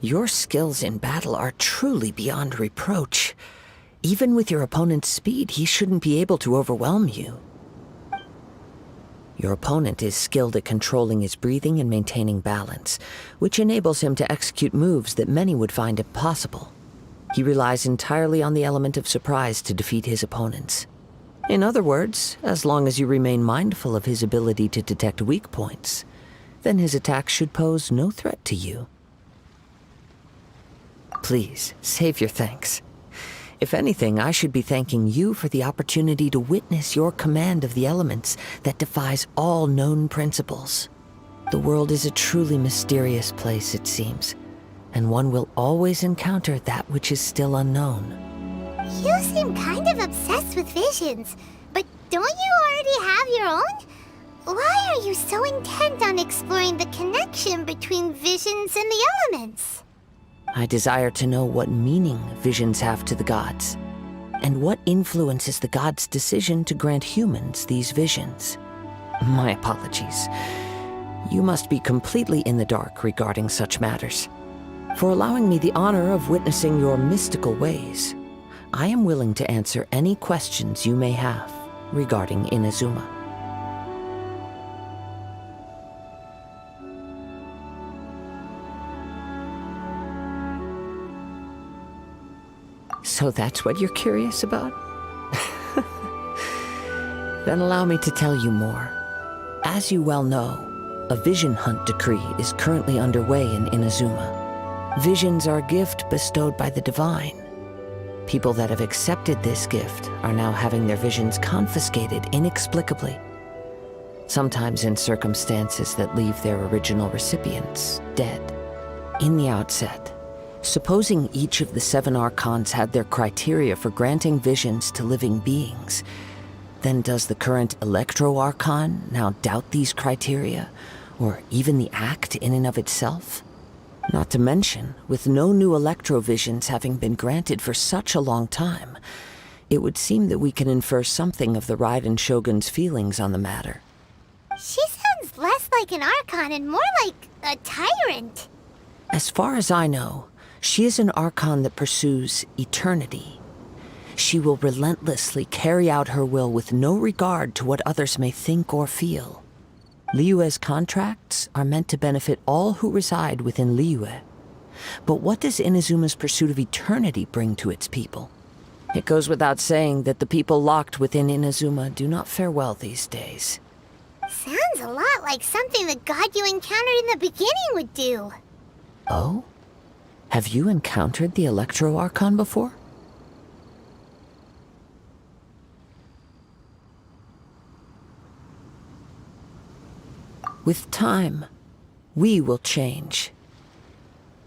Your skills in battle are truly beyond reproach. Even with your opponent's speed, he shouldn't be able to overwhelm you. Your opponent is skilled at controlling his breathing and maintaining balance, which enables him to execute moves that many would find impossible. He relies entirely on the element of surprise to defeat his opponents. In other words, as long as you remain mindful of his ability to detect weak points, then his attacks should pose no threat to you. Please, save your thanks. If anything, I should be thanking you for the opportunity to witness your command of the elements that defies all known principles. The world is a truly mysterious place, it seems, and one will always encounter that which is still unknown. You seem kind of obsessed with visions, but don't you already have your own? Why are you so intent on exploring the connection between visions and the elements? I desire to know what meaning visions have to the gods, and what influences the gods' decision to grant humans these visions. My apologies. You must be completely in the dark regarding such matters. For allowing me the honor of witnessing your mystical ways, I am willing to answer any questions you may have regarding Inazuma. So that's what you're curious about? Then allow me to tell you more. As you well know, a vision hunt decree is currently underway in Inazuma. Visions are a gift bestowed by the divine. People that have accepted this gift are now having their visions confiscated inexplicably. Sometimes in circumstances that leave their original recipients dead. In the outset, supposing each of the 7 archons had their criteria for granting visions to living beings, then does the current Electro-Archon now doubt these criteria, or even the act in and of itself? Not to mention, with no new Electro-Visions having been granted for such a long time, it would seem that we can infer something of the Raiden Shogun's feelings on the matter. She sounds less like an Archon and more like a tyrant. As far as I know, she is an Archon that pursues eternity. She will relentlessly carry out her will with no regard to what others may think or feel. Liyue's contracts are meant to benefit all who reside within Liyue. But what does Inazuma's pursuit of eternity bring to its people? It goes without saying that the people locked within Inazuma do not fare well these days. Sounds a lot like something the god you encountered in the beginning would do. Oh? Have you encountered the Electro-Archon before? With time, we will change.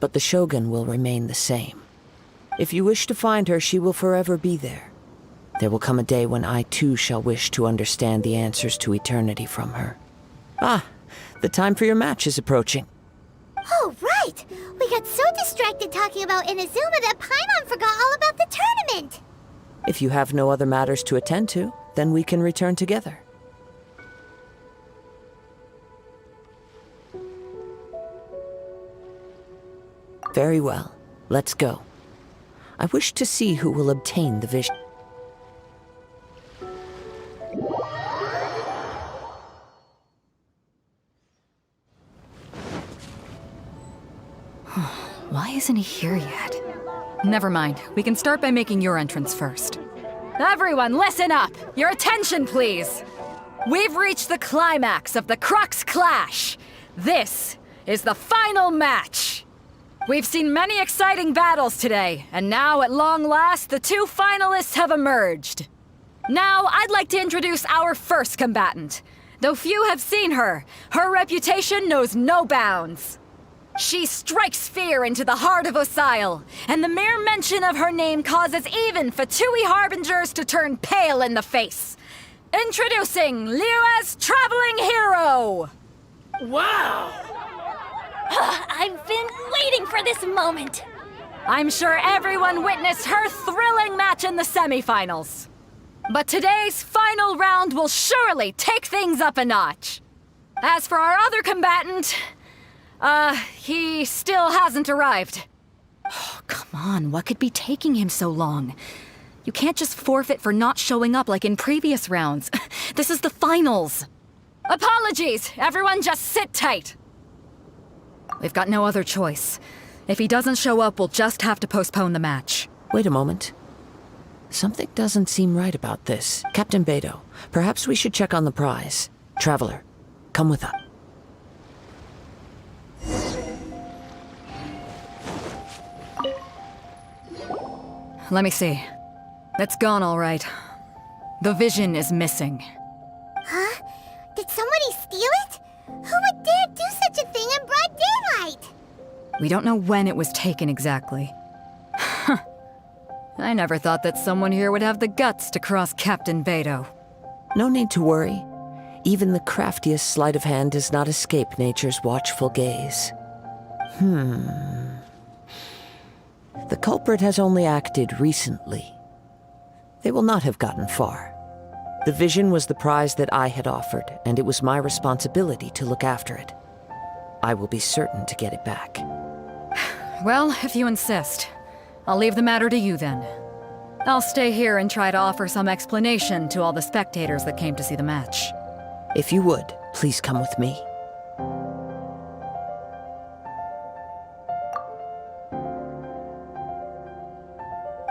But the Shogun will remain the same. If you wish to find her, she will forever be there. There will come a day when I too shall wish to understand the answers to eternity from her. Ah, the time for your match is approaching. Oh, right! We got so distracted talking about Inazuma that Paimon forgot all about the tournament! If you have no other matters to attend to, then we can return together. Very well. Let's go. I wish to see who will obtain the vision. Why isn't he here yet? Never mind. We can start by making your entrance first. Everyone, listen up! Your attention, please! We've reached the climax of the Crux Clash! This is the final match! We've seen many exciting battles today, and now, at long last, the 2 finalists have emerged. Now, I'd like to introduce our first combatant. Though few have seen her, her reputation knows no bounds. She strikes fear into the heart of Osile, and the mere mention of her name causes even Fatui harbingers to turn pale in the face. Introducing Liyue's traveling hero! Wow! I've been waiting for this moment. I'm sure everyone witnessed her thrilling match in the semifinals. But today's final round will surely take things up a notch. As for our other combatant, he still hasn't arrived. Oh, come on, what could be taking him so long? You can't just forfeit for not showing up like in previous rounds. This is the finals. Apologies, everyone just sit tight. We've got no other choice. If he doesn't show up, we'll just have to postpone the match. Wait a moment. Something doesn't seem right about this. Captain Beto, perhaps we should check on the prize. Traveler, come with us. Let me see. It's gone all right. The vision is missing. Huh? Did somebody steal it? Who would dare do such a thing in broad daylight? We don't know when it was taken exactly. I never thought that someone here would have the guts to cross Captain Beto. No need to worry. Even the craftiest sleight of hand does not escape nature's watchful gaze. The culprit has only acted recently. They will not have gotten far. The vision was the prize that I had offered, and it was my responsibility to look after it. I will be certain to get it back. Well, if you insist. I'll leave the matter to you then. I'll stay here and try to offer some explanation to all the spectators that came to see the match. If you would, please come with me.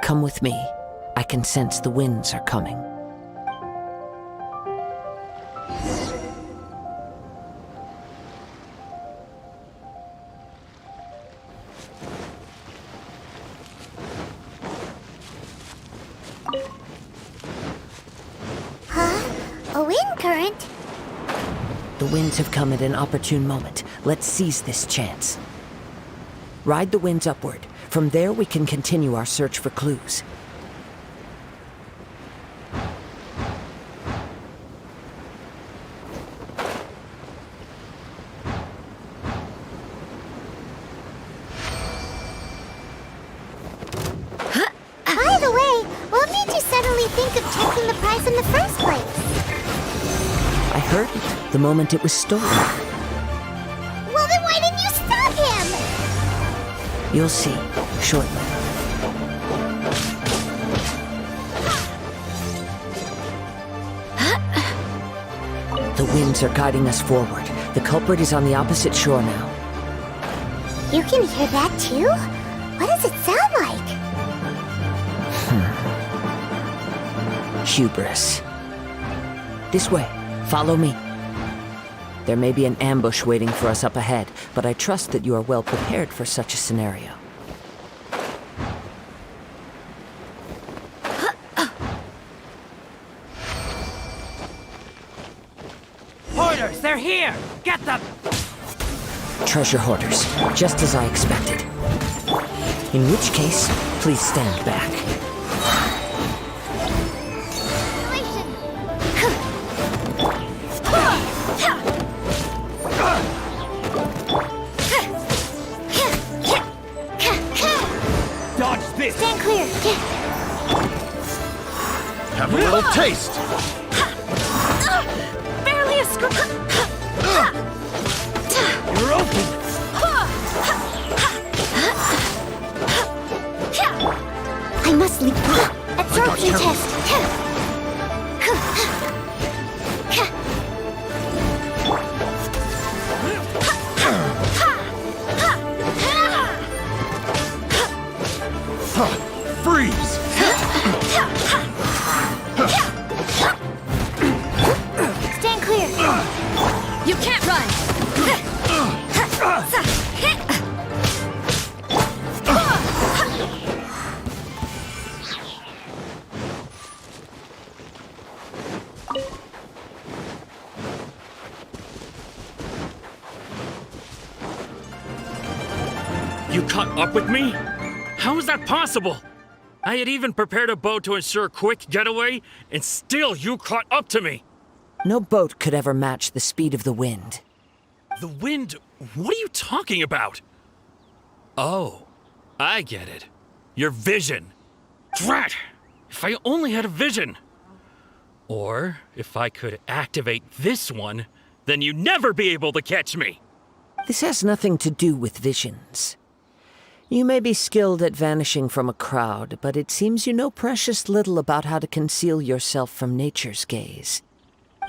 Come with me. I can sense the winds are coming. A wind current? The winds have come at an opportune moment. Let's seize this chance. Ride the winds upward. From there, we can continue our search for clues. By the way, what made you suddenly think of checking the prize in the first place? I heard it the moment it was stolen. Well, then why didn't you stop him? You'll see shortly. The winds are guiding us forward. The culprit is on the opposite shore now. You can hear that too? What does it sound like? Hubris. This way. Follow me. There may be an ambush waiting for us up ahead, but I trust that you are well prepared for such a scenario. Hoarders, they're here! Get them! Treasure hoarders, just as I expected. In which case, please stand back. Dodge this! Stand clear. Have a little taste! Barely a screw. You're open! I must leave. Absorption test. Freeze! Stand clear. You can't run! caught up with me? How is that possible? I had even prepared a boat to ensure a quick getaway, and still you caught up to me. No boat could ever match the speed of the wind. The wind? What are you talking about? Oh, I get it. Your vision. Drat! If I only had a vision. Or if I could activate this one, then you'd never be able to catch me. This has nothing to do with visions. You may be skilled at vanishing from a crowd, but it seems you know precious little about how to conceal yourself from nature's gaze.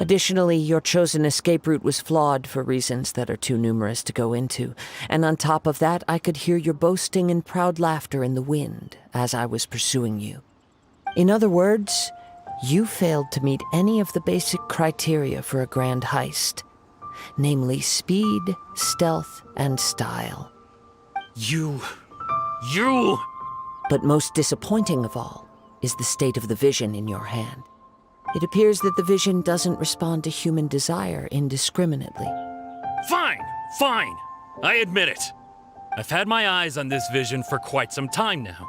Additionally, your chosen escape route was flawed for reasons that are too numerous to go into, and on top of that, I could hear your boasting and proud laughter in the wind as I was pursuing you. In other words, you failed to meet any of the basic criteria for a grand heist, namely speed, stealth, and style. You... But most disappointing of all is the state of the vision in your hand. It appears that the vision doesn't respond to human desire indiscriminately. Fine. I admit it. I've had my eyes on this vision for quite some time now.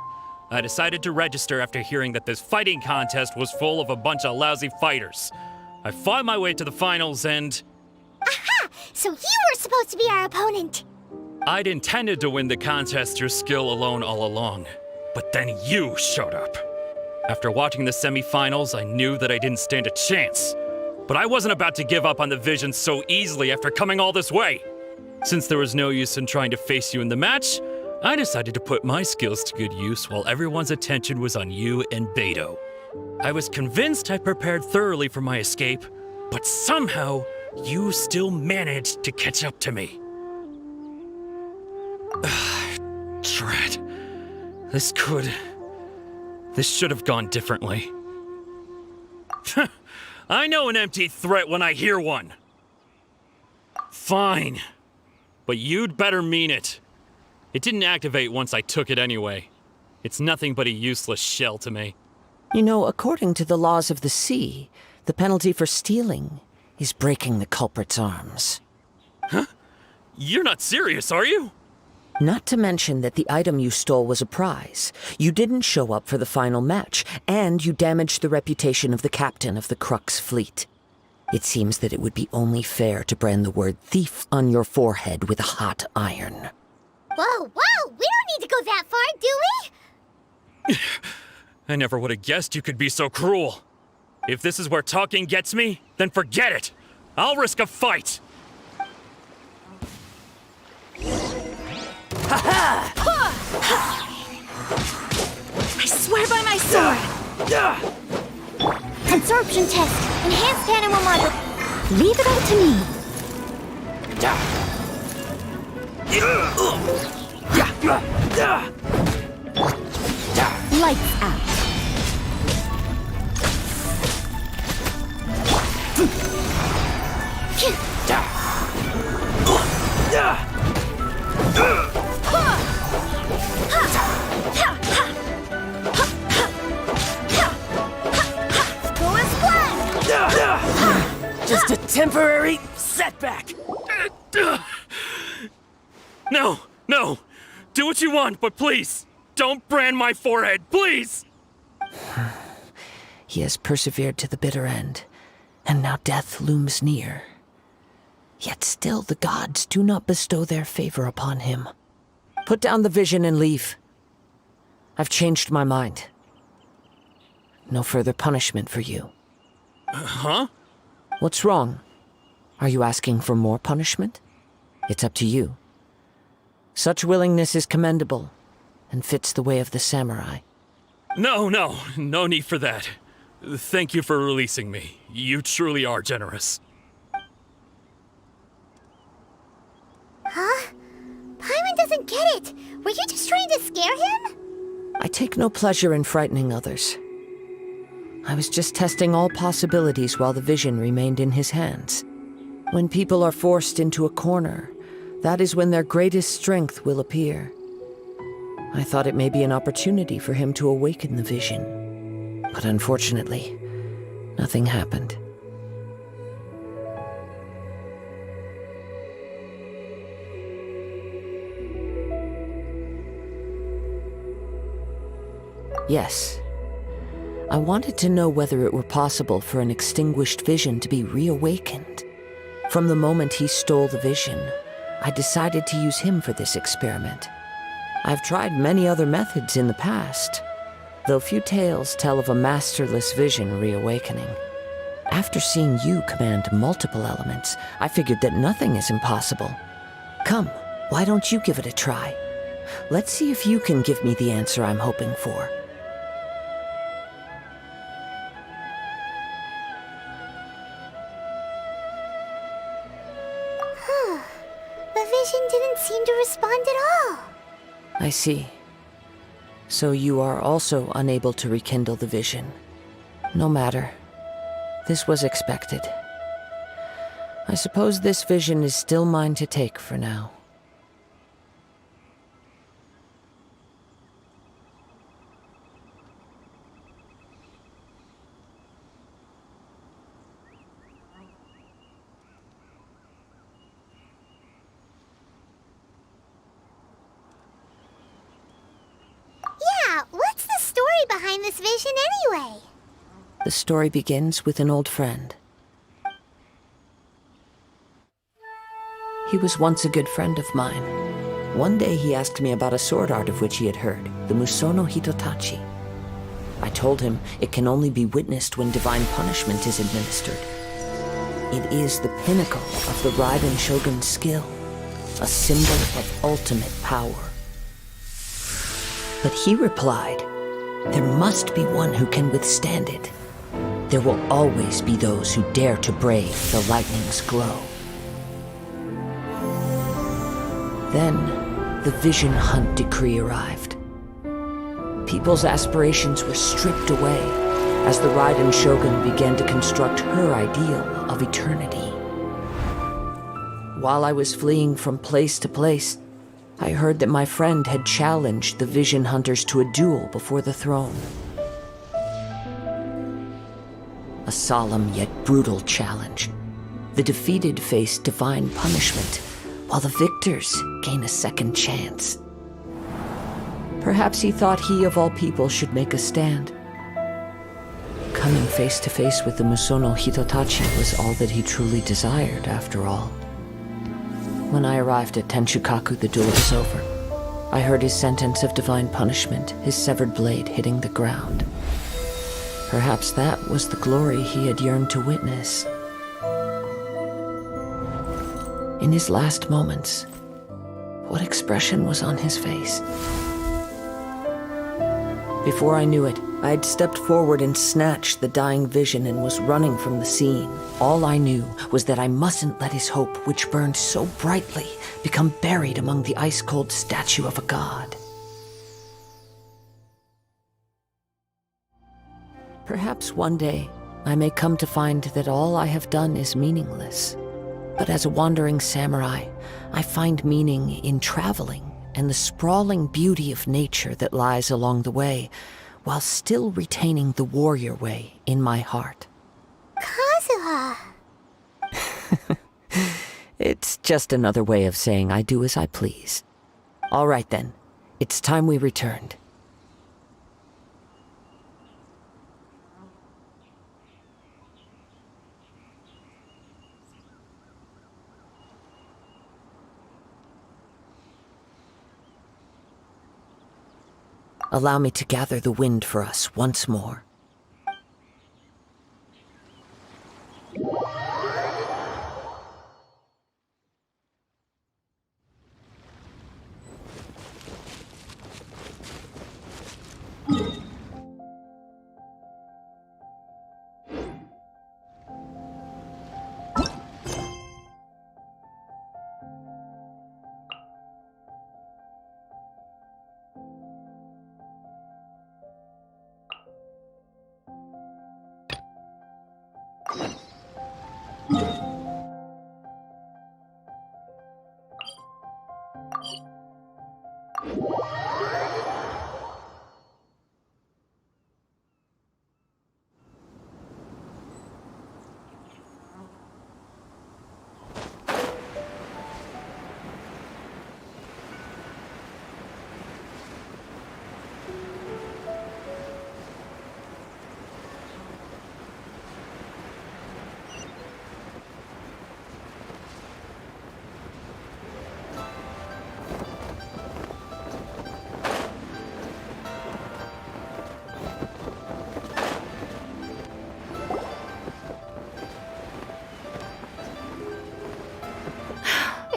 I decided to register after hearing that this fighting contest was full of a bunch of lousy fighters. I fought my way to the finals and... Aha! So you were supposed to be our opponent! I'd intended to win the contest through skill alone all along. But then you showed up. After watching the semifinals, I knew that I didn't stand a chance. But I wasn't about to give up on the vision so easily after coming all this way. Since there was no use in trying to face you in the match, I decided to put my skills to good use while everyone's attention was on you and Beto. I was convinced I'd prepared thoroughly for my escape, but somehow you still managed to catch up to me. Drat. This should have gone differently. I know an empty threat when I hear one. Fine. But you'd better mean it. It didn't activate once I took it anyway. It's nothing but a useless shell to me. You know, according to the laws of the sea, the penalty for stealing is breaking the culprit's arms. Huh? You're not serious, are you? Not to mention that the item you stole was a prize. You didn't show up for the final match, and you damaged the reputation of the captain of the Crux fleet. It seems that it would be only fair to brand the word thief on your forehead with a hot iron. Whoa, we don't need to go that far, do we? I never would have guessed you could be so cruel. If this is where talking gets me, then forget it. I'll risk a fight. I swear by my sword! Absorption test. Enhanced animal model. Leave it all to me. Lights out. Just a temporary setback. No. Do what you want, but please, don't brand my forehead, please! He has persevered to the bitter end, and now death looms near. Yet still the gods do not bestow their favor upon him. Put down the vision and leave. I've changed my mind. No further punishment for you. Huh? What's wrong? Are you asking for more punishment? It's up to you. Such willingness is commendable, and fits the way of the samurai. No need for that. Thank you for releasing me. You truly are generous. Huh? Paimon doesn't get it. Were you just trying to scare him? I take no pleasure in frightening others. I was just testing all possibilities while the vision remained in his hands. When people are forced into a corner, that is when their greatest strength will appear. I thought it may be an opportunity for him to awaken the vision. But unfortunately, nothing happened. Yes. I wanted to know whether it were possible for an extinguished vision to be reawakened. From the moment he stole the vision, I decided to use him for this experiment. I've tried many other methods in the past, though few tales tell of a masterless vision reawakening. After seeing you command multiple elements, I figured that nothing is impossible. Come, why don't you give it a try? Let's see if you can give me the answer I'm hoping for. The vision didn't seem to respond at all. I see. So you are also unable to rekindle the vision. No matter. This was expected. I suppose this vision is still mine to take for now. Yeah, what's the story behind this vision anyway? The story begins with an old friend. He was once a good friend of mine. One day he asked me about a sword art of which he had heard, the Musono Hitotachi. I told him it can only be witnessed when divine punishment is administered. It is the pinnacle of the Raiden Shogun's skill, a symbol of ultimate power. But he replied, there must be one who can withstand it. There will always be those who dare to brave the lightning's glow. Then, the Vision Hunt decree arrived. People's aspirations were stripped away as the Raiden Shogun began to construct her ideal of eternity. While I was fleeing from place to place, I heard that my friend had challenged the Vision Hunters to a duel before the throne. A solemn yet brutal challenge. The defeated face divine punishment, while the victors gain a second chance. Perhaps he thought he of all people should make a stand. Coming face to face with the Musono Hitotachi was all that he truly desired, after all. When I arrived at Tenshukaku, the duel was over. I heard his sentence of divine punishment, his severed blade hitting the ground. Perhaps that was the glory he had yearned to witness. In his last moments, what expression was on his face? Before I knew it, I had stepped forward and snatched the dying vision and was running from the scene. All I knew was that I mustn't let his hope, which burned so brightly, become buried among the ice-cold statue of a god. Perhaps one day, I may come to find that all I have done is meaningless. But as a wandering samurai, I find meaning in traveling and the sprawling beauty of nature that lies along the way, while still retaining the warrior way in my heart. Kazuha! It's just another way of saying I do as I please. All right then, it's time we returned. Allow me to gather the wind for us once more.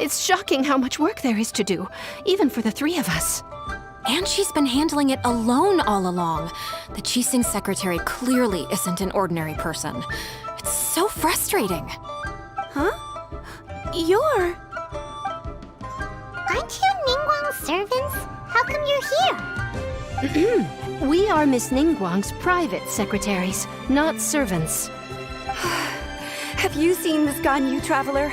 It's shocking how much work there is to do, even for the three of us. And she's been handling it alone all along. The Qixing secretary clearly isn't an ordinary person. It's so frustrating. Huh? You're... Aren't you Ningguang's servants? How come you're here? We are Miss Ningguang's private secretaries, not servants. Have you seen Miss Ganyu, Traveler?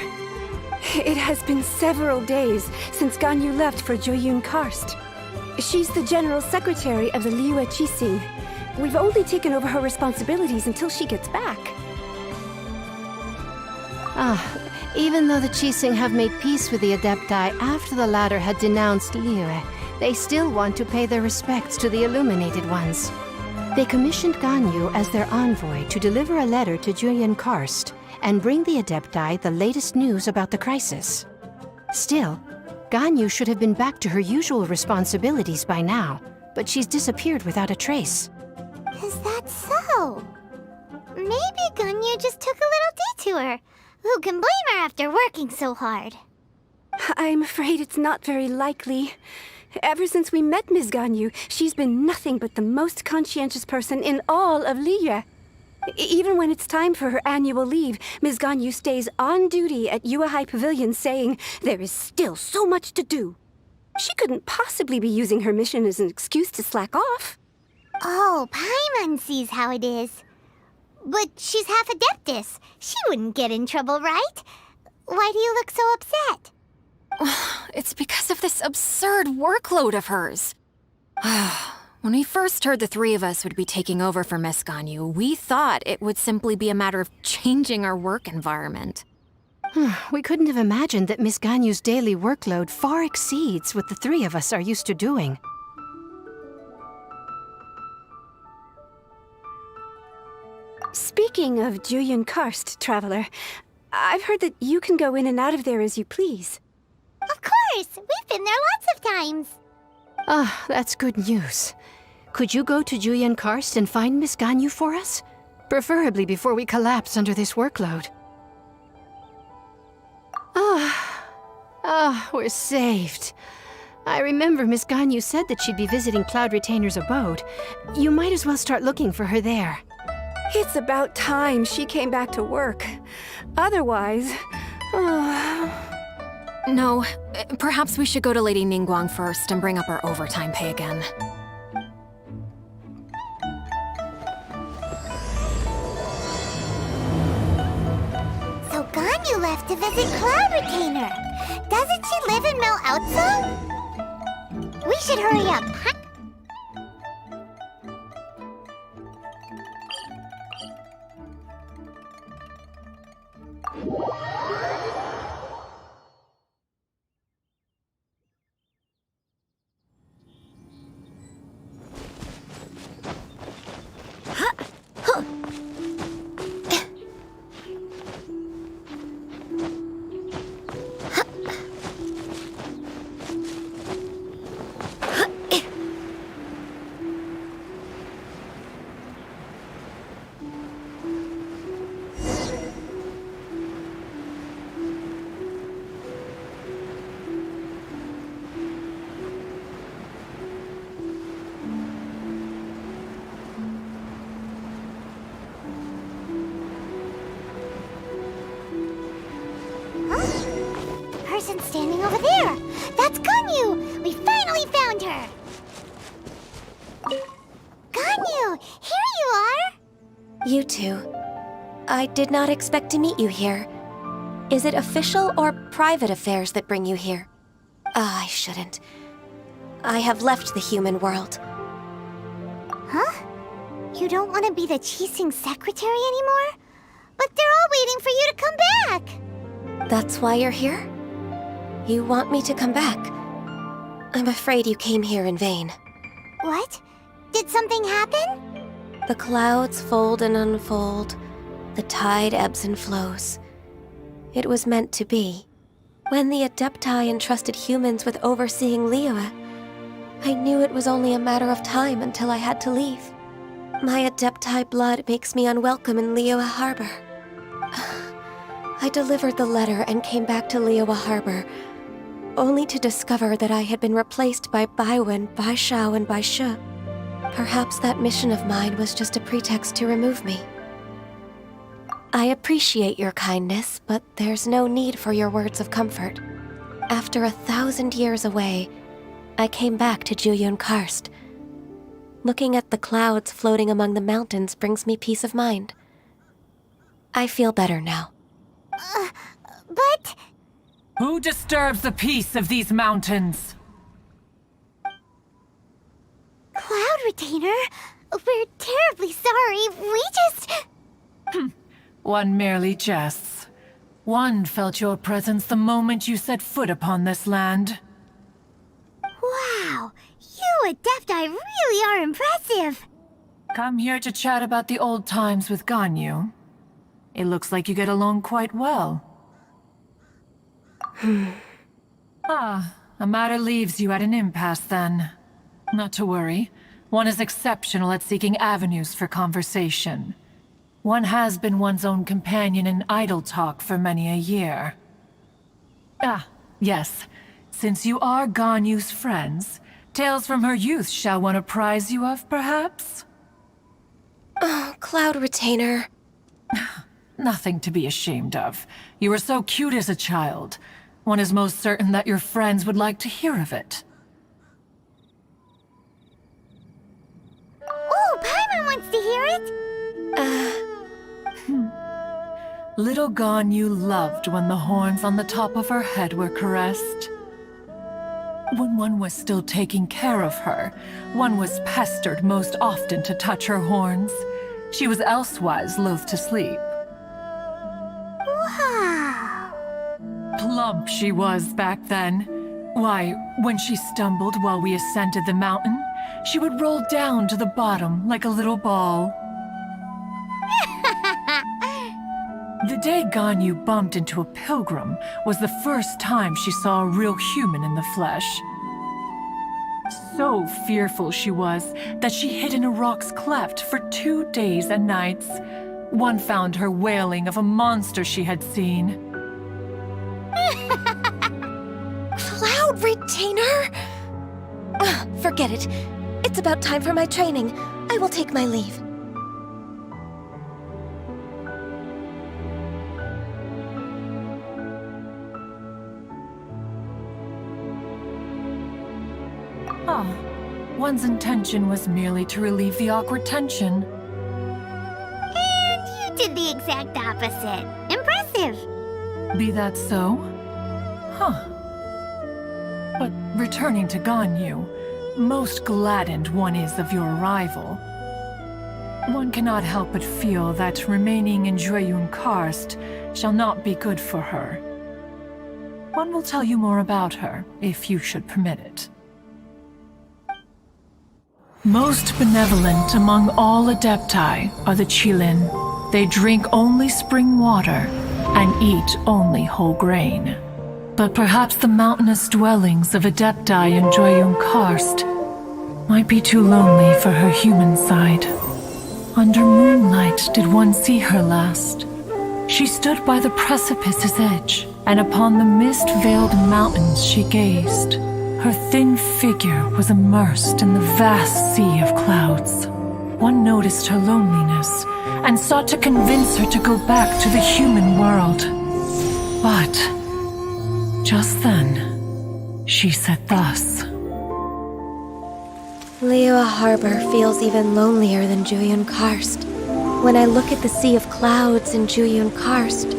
It has been several days since Ganyu left for Joyun Karst. She's the general secretary of the Liyue Qixing. We've only taken over her responsibilities until she gets back. Even though the Qixing have made peace with the Adepti after the latter had denounced Liyue, they still want to pay their respects to the Illuminated Ones. They commissioned Ganyu as their envoy to deliver a letter to Joyun Karst and bring the Adepti the latest news about the crisis. Still, Ganyu should have been back to her usual responsibilities by now, but she's disappeared without a trace. Is that so? Maybe Ganyu just took a little detour. Who can blame her after working so hard? I'm afraid it's not very likely. Ever since we met Ms. Ganyu, she's been nothing but the most conscientious person in all of Liyue. Even when it's time for her annual leave, Ms. Ganyu stays on duty at Yuehai Pavilion saying there is still so much to do. She couldn't possibly be using her mission as an excuse to slack off. Oh, Paimon sees how it is. But she's half Adeptus. She wouldn't get in trouble, right? Why do you look so upset? It's because of this absurd workload of hers. When we first heard the three of us would be taking over for Miss Ganyu, we thought it would simply be a matter of changing our work environment. We couldn't have imagined that Miss Ganyu's daily workload far exceeds what the three of us are used to doing. Speaking of Joyun Karst, Traveler, I've heard that you can go in and out of there as you please. Of course! We've been there lots of times. That's good news. Could you go to Joyun Karst and find Miss Ganyu for us? Preferably before we collapse under this workload. We're saved. I remember Miss Ganyu said that she'd be visiting Cloud Retainer's abode. You might as well start looking for her there. It's about time she came back to work. Otherwise... No, perhaps we should go to Lady Ningguang first and bring up our overtime pay again. So Ganyu left to visit Cloud Retainer. Doesn't she live in Mel Outso? We should hurry up, huh? Person standing over there. That's Ganyu. We finally found her. Ganyu, here you are. You two. I did not expect to meet you here. Is it official or private affairs that bring you here? I shouldn't. I have left the human world. Huh? You don't want to be the Qixing secretary anymore? But they're all waiting for you to come back. That's why you're here? You want me to come back? I'm afraid you came here in vain. What? Did something happen? The clouds fold and unfold. The tide ebbs and flows. It was meant to be. When the Adepti entrusted humans with overseeing Liyue, I knew it was only a matter of time until I had to leave. My Adepti blood makes me unwelcome in Liyue Harbor. I delivered the letter and came back to Liyue Harbor, only to discover that I had been replaced by Baiwen, Baishao, and Baishe. Perhaps that mission of mine was just a pretext to remove me. I appreciate your kindness, but there's no need for your words of comfort. After 1,000 years away, I came back to Jueyun Karst. Looking at the clouds floating among the mountains brings me peace of mind. I feel better now. But... Who disturbs the peace of these mountains? Cloud Retainer, we're terribly sorry. We just... One merely jests. One felt your presence the moment you set foot upon this land. Wow, you Adepti really are impressive. Come here to chat about the old times with Ganyu. It looks like you get along quite well. A matter leaves you at an impasse then. Not to worry. One is exceptional at seeking avenues for conversation. One has been one's own companion in idle talk for many a year. Yes. Since you are Ganyu's friends, tales from her youth shall one apprise you of, perhaps? Oh, Cloud Retainer. Nothing to be ashamed of. You were so cute as a child. One is most certain that your friends would like to hear of it. Oh, Paimon wants to hear it. Little Ganyu loved when the horns on the top of her head were caressed. When one was still taking care of her, one was pestered most often to touch her horns. She was elsewise loath to sleep. Wow. Plump she was back then. Why, when she stumbled while we ascended the mountain, she would roll down to the bottom like a little ball. The day Ganyu bumped into a pilgrim was the first time she saw a real human in the flesh. So fearful she was that she hid in a rock's cleft for 2 days and nights. One found her wailing of a monster she had seen. Cloud Retainer? Forget it. It's about time for my training. I will take my leave. One's intention was merely to relieve the awkward tension. And you did the exact opposite. Impressive. Be that so? But returning to Ganyu, most gladdened one is of your arrival. One cannot help but feel that remaining in Jueyun Karst shall not be good for her. One will tell you more about her, if you should permit it. Most benevolent among all Adepti are the Qilin. They drink only spring water and eat only whole grain. But perhaps the mountainous dwellings of Adepti in Jueyun Karst might be too lonely for her human side. Under moonlight did one see her last. She stood by the precipice's edge, and upon the mist-veiled mountains she gazed. Her thin figure was immersed in the vast sea of clouds. One noticed her loneliness and sought to convince her to go back to the human world. But just then, she said thus. Liyue Harbor feels even lonelier than Jueyun Karst. When I look at the sea of clouds in Jueyun Karst,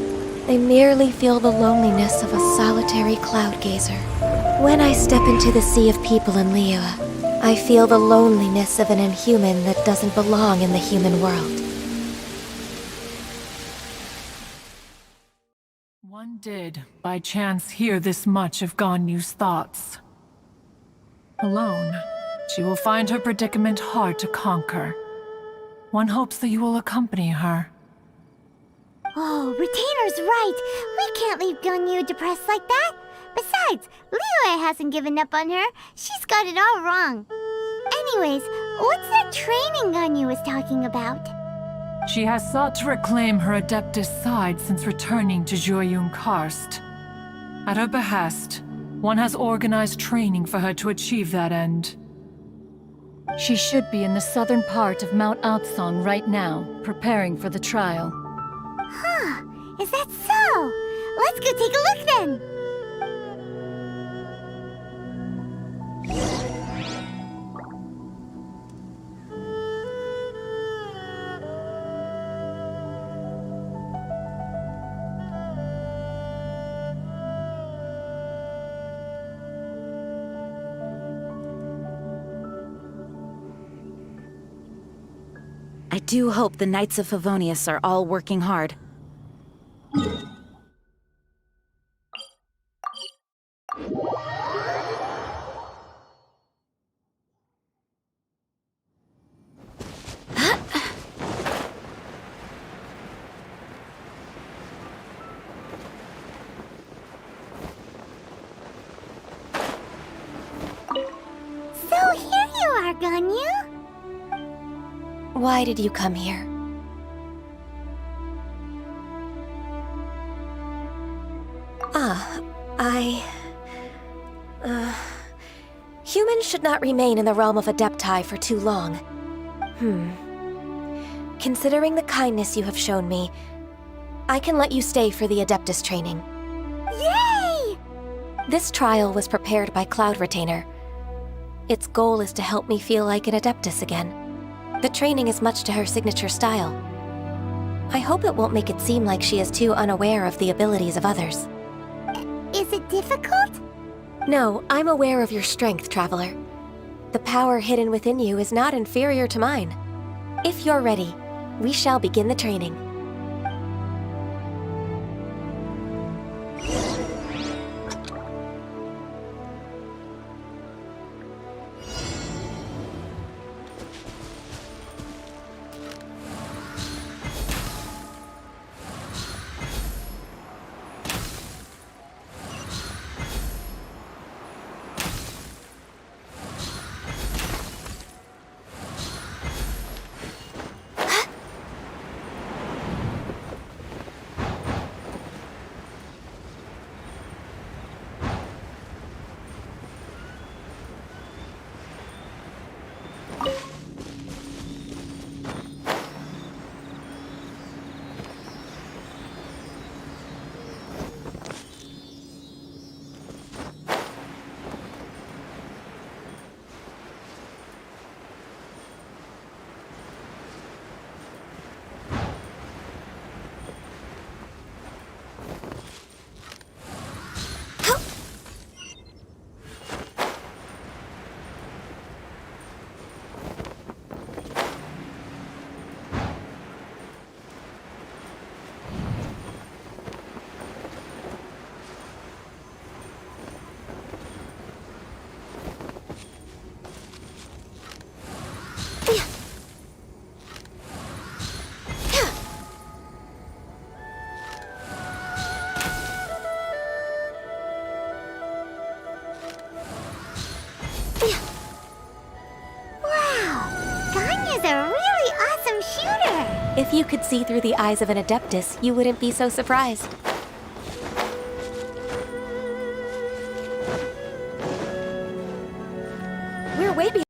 I merely feel the loneliness of a solitary cloud gazer. When I step into the sea of people in Liyue, I feel the loneliness of an inhuman that doesn't belong in the human world. One did, by chance, hear this much of Ganyu's thoughts. Alone, she will find her predicament hard to conquer. One hopes that you will accompany her. Oh, Retainer's right. We can't leave Ganyu depressed like that. Besides, Liyue hasn't given up on her. She's got it all wrong. Anyways, what's that training Ganyu was talking about? She has sought to reclaim her Adeptus side since returning to Joyun Karst. At her behest, one has organized training for her to achieve that end. She should be in the southern part of Mount Aotsong right now, preparing for the trial. Huh, is that so? Let's go take a look then! I do hope the Knights of Favonius are all working hard. So here you are, Ganyu! Why did you come here? Humans should not remain in the realm of Adepti for too long. Considering the kindness you have shown me, I can let you stay for the Adeptus training. Yay! This trial was prepared by Cloud Retainer. Its goal is to help me feel like an Adeptus again. The training is much to her signature style. I hope it won't make it seem like she is too unaware of the abilities of others. Is it difficult? No, I'm aware of your strength, Traveler. The power hidden within you is not inferior to mine. If you're ready, we shall begin the training. If you could see through the eyes of an Adeptus, you wouldn't be so surprised. We're way behind.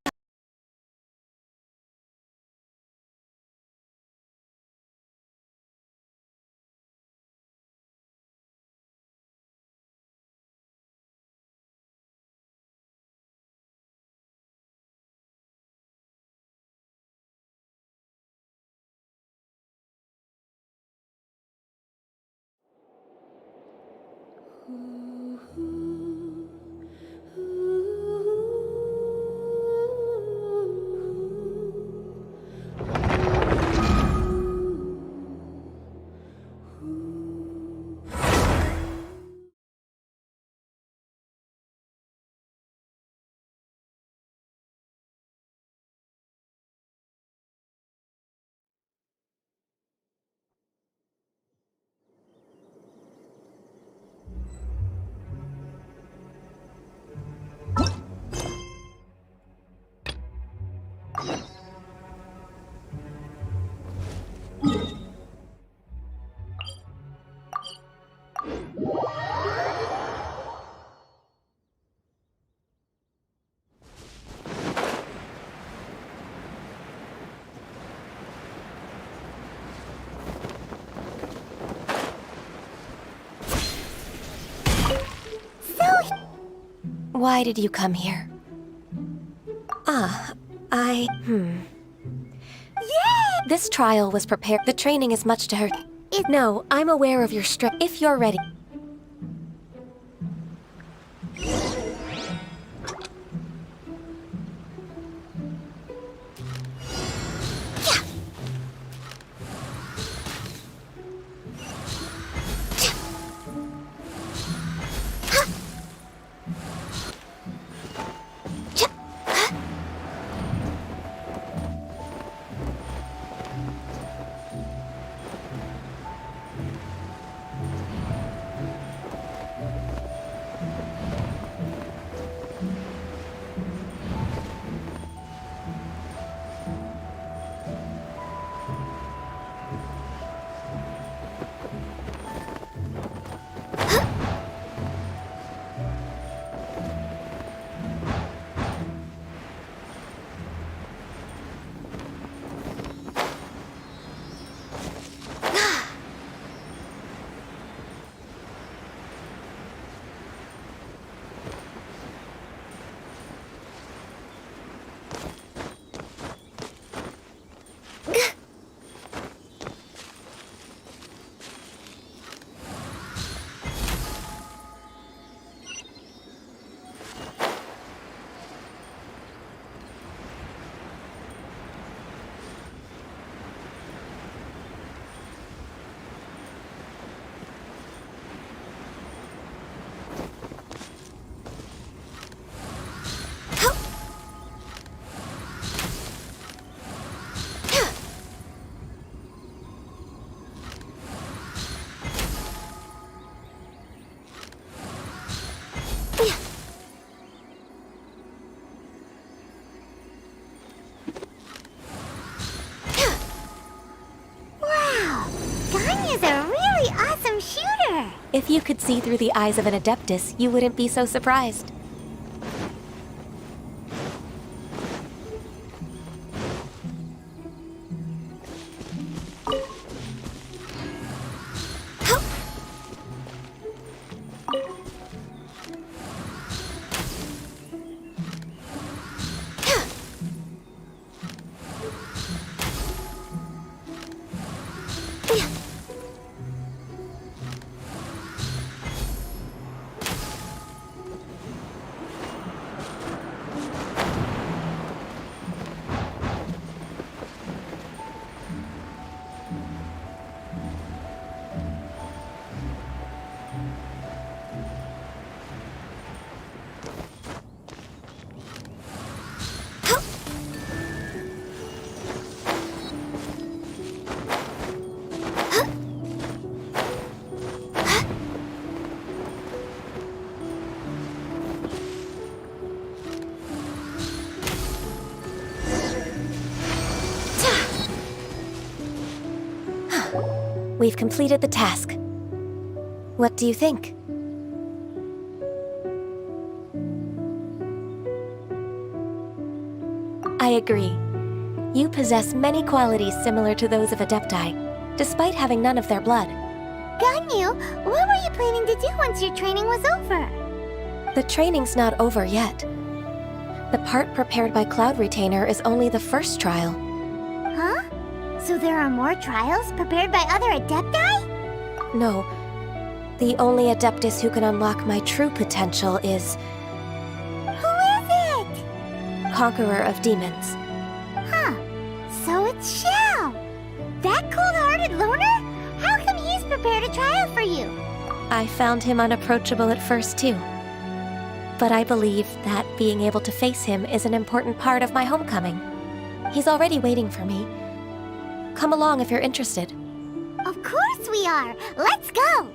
Why did you come here? Yay! This trial was prepared. The training is much to her. No, I'm aware of your strength. If you're ready. If you could see through the eyes of an Adeptus, you wouldn't be so surprised. We've completed the task. What do you think? I agree. You possess many qualities similar to those of Adepti, despite having none of their blood. Ganyu, what were you planning to do once your training was over? The training's not over yet. The part prepared by Cloud Retainer is only the first trial. Huh? So there are more trials prepared by other Adepti? No. The only Adeptus who can unlock my true potential is... Who is it? Conqueror of Demons. Huh. So it's Shao. That cold-hearted loner? How come he's prepared a trial for you? I found him unapproachable at first, too. But I believe that being able to face him is an important part of my homecoming. He's already waiting for me. Come along if you're interested. Of course we are! Let's go!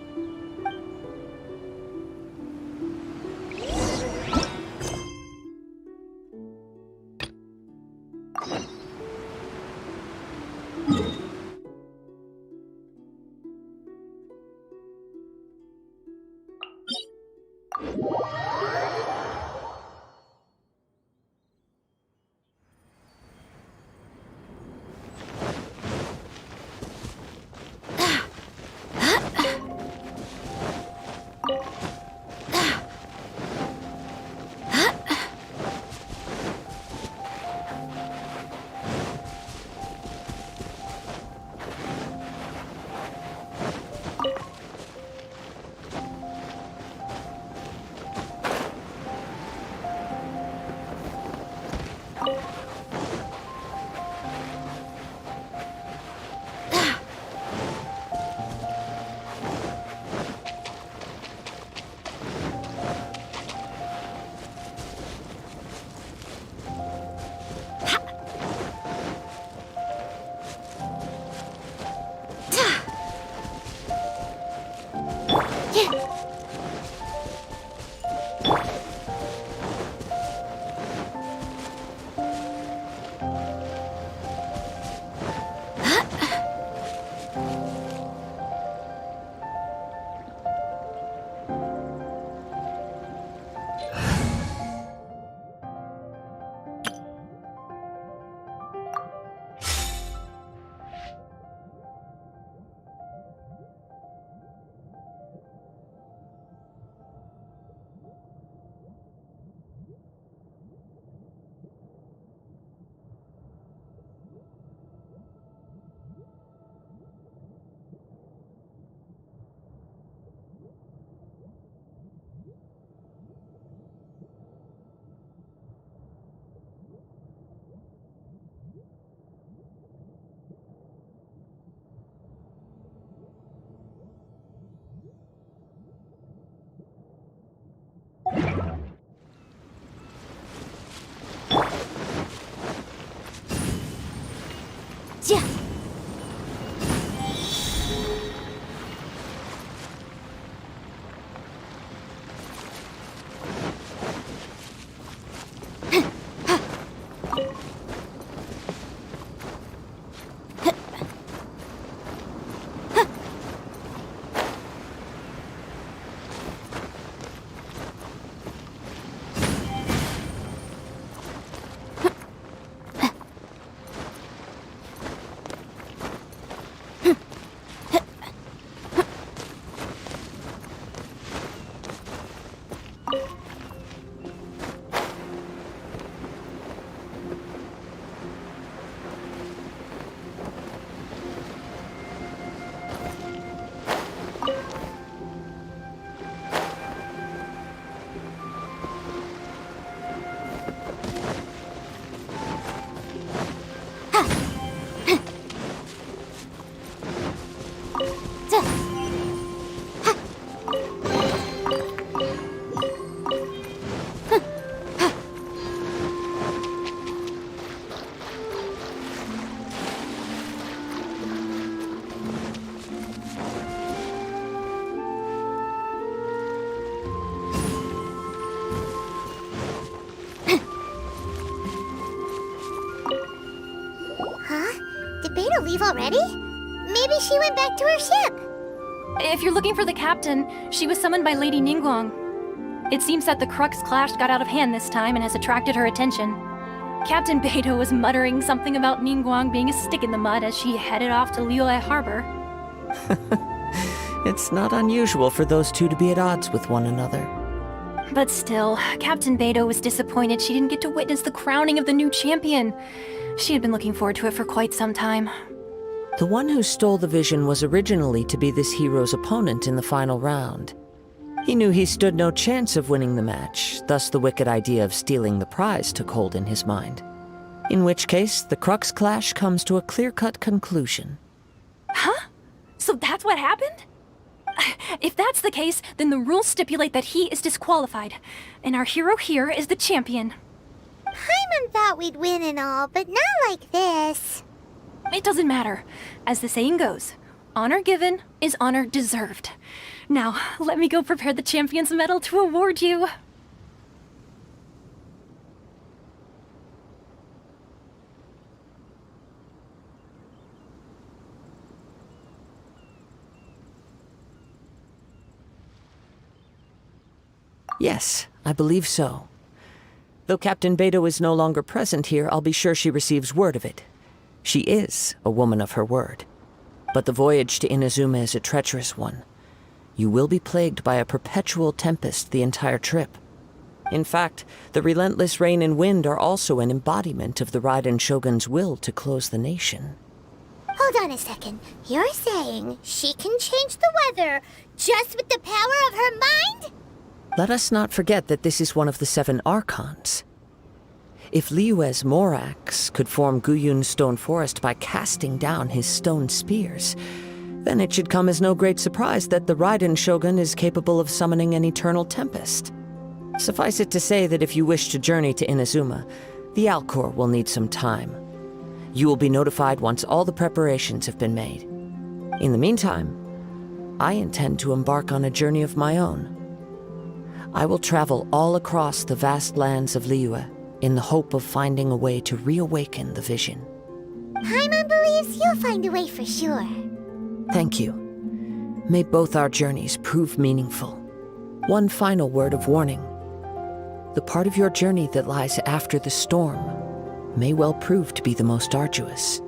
leave already? Maybe she went back to her ship. If you're looking for the captain, she was summoned by Lady Ningguang. It seems that the Crux clash got out of hand this time and has attracted her attention. Captain Beidou was muttering something about Ningguang being a stick in the mud as she headed off to Liyue Harbor. It's not unusual for those two to be at odds with one another. But still, Captain Beidou was disappointed she didn't get to witness the crowning of the new champion. She had been looking forward to it for quite some time. The one who stole the vision was originally to be this hero's opponent in the final round. He knew he stood no chance of winning the match, thus the wicked idea of stealing the prize took hold in his mind. In which case, the Crux clash comes to a clear-cut conclusion. Huh? So that's what happened? If that's the case, then the rules stipulate that he is disqualified, and our hero here is the champion. Paimon thought we'd win and all, but not like this. It doesn't matter. As the saying goes, honor given is honor deserved. Now, let me go prepare the champion's medal to award you. Yes, I believe so. Though Captain Beidou is no longer present here, I'll be sure she receives word of it. She is a woman of her word. But the voyage to Inazuma is a treacherous one. You will be plagued by a perpetual tempest the entire trip. In fact, the relentless rain and wind are also an embodiment of the Raiden Shogun's will to close the nation. Hold on a second. You're saying she can change the weather just with the power of her mind? Let us not forget that this is one of the 7 Archons. If Liyue's Morax could form Guyun's stone forest by casting down his stone spears, then it should come as no great surprise that the Raiden Shogun is capable of summoning an eternal tempest. Suffice it to say that if you wish to journey to Inazuma, the Alcor will need some time. You will be notified once all the preparations have been made. In the meantime, I intend to embark on a journey of my own. I will travel all across the vast lands of Liyue in the hope of finding a way to reawaken the vision. Paimon believes you'll find a way for sure. Thank you. May both our journeys prove meaningful. One final word of warning. The part of your journey that lies after the storm may well prove to be the most arduous.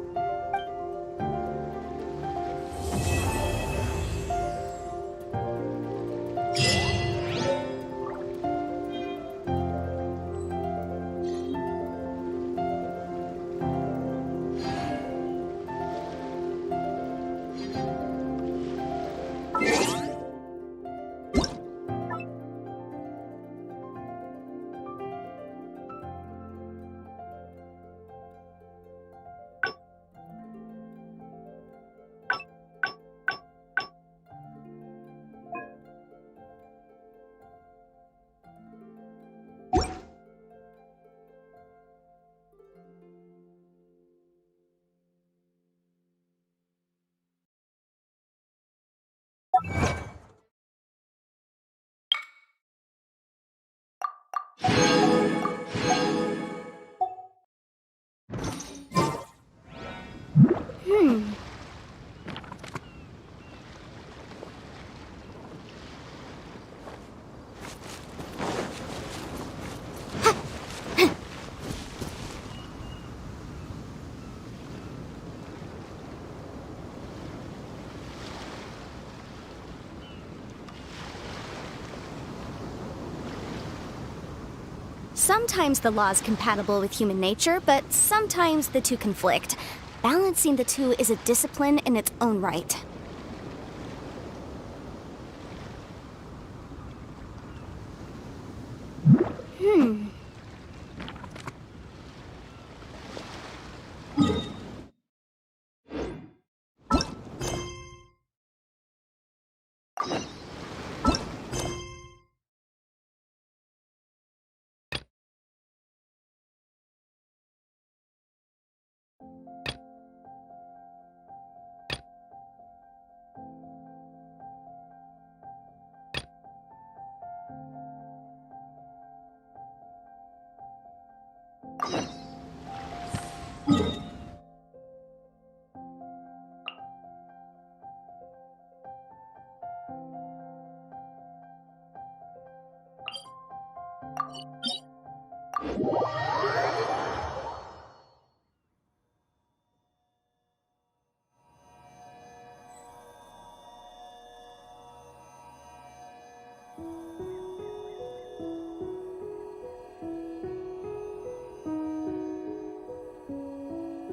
Sometimes the law is compatible with human nature, but sometimes the two conflict. Balancing the two is a discipline in its own right.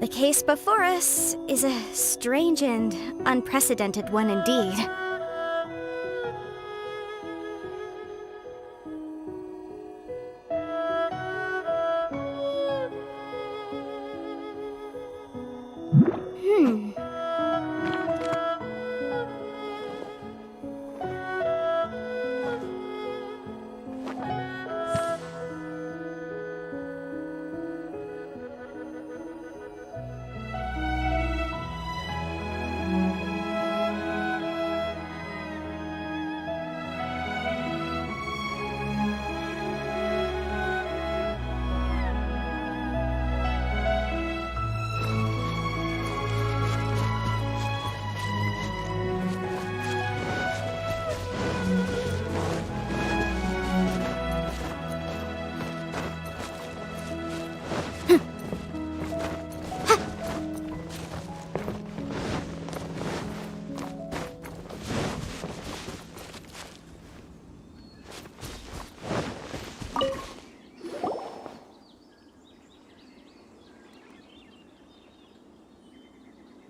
The case before us is a strange and unprecedented one indeed.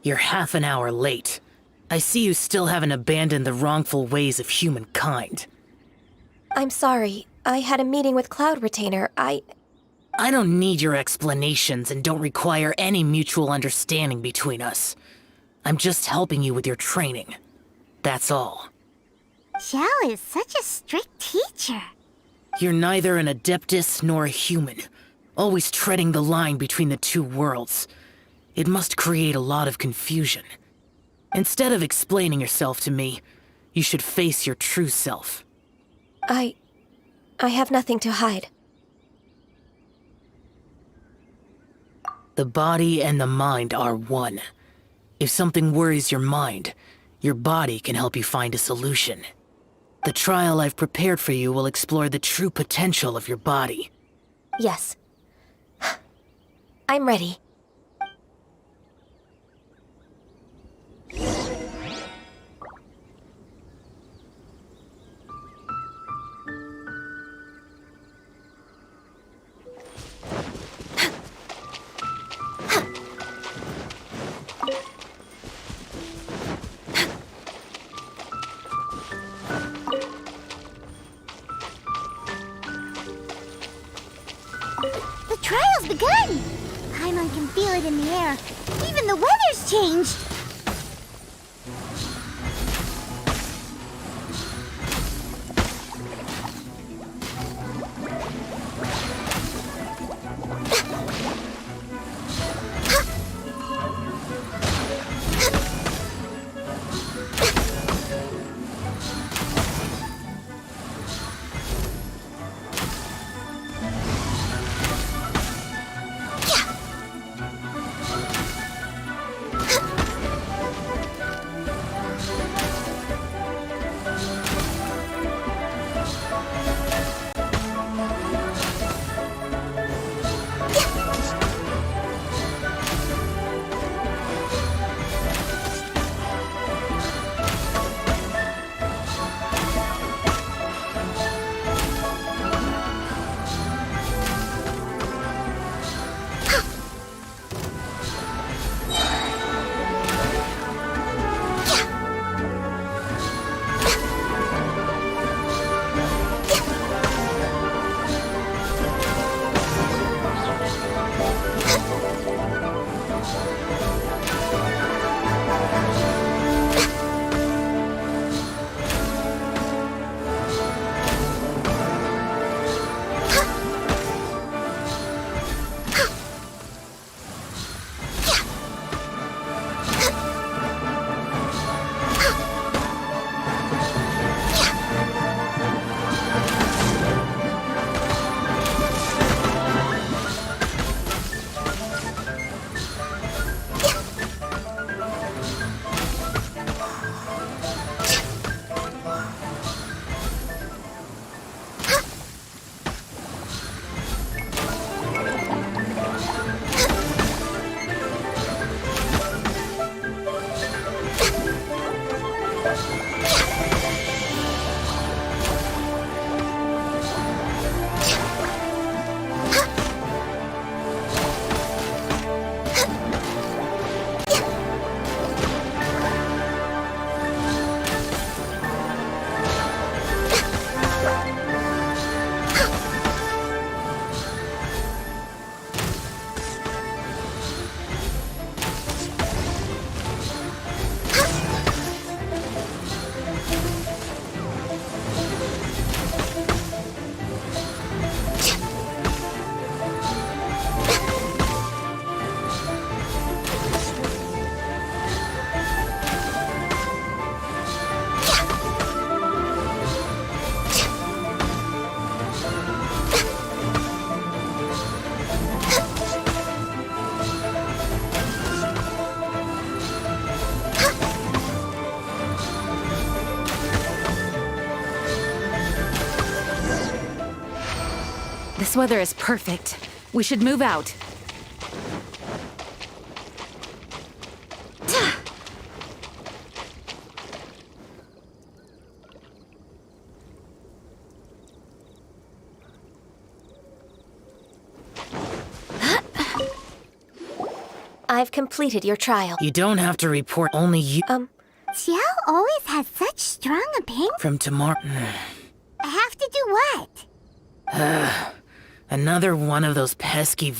You're half an hour late. I see you still haven't abandoned the wrongful ways of humankind. I'm sorry. I had a meeting with Cloud Retainer. I don't need your explanations and don't require any mutual understanding between us. I'm just helping you with your training. That's all. Xiao is such a strict teacher. You're neither an Adeptus nor a human, always treading the line between the two worlds. It must create a lot of confusion. Instead of explaining yourself to me, you should face your true self. I have nothing to hide. The body and the mind are one. If something worries your mind, your body can help you find a solution. The trial I've prepared for you will explore the true potential of your body. Yes. I'm ready. The trial's begun! Paimon can feel it in the air. Even the weather's changed! This weather is perfect. We should move out. I've completed your trial. You don't have to report, only you. Xiao always has such strong opinions. From tomorrow. I have to do what? Another one of those pesky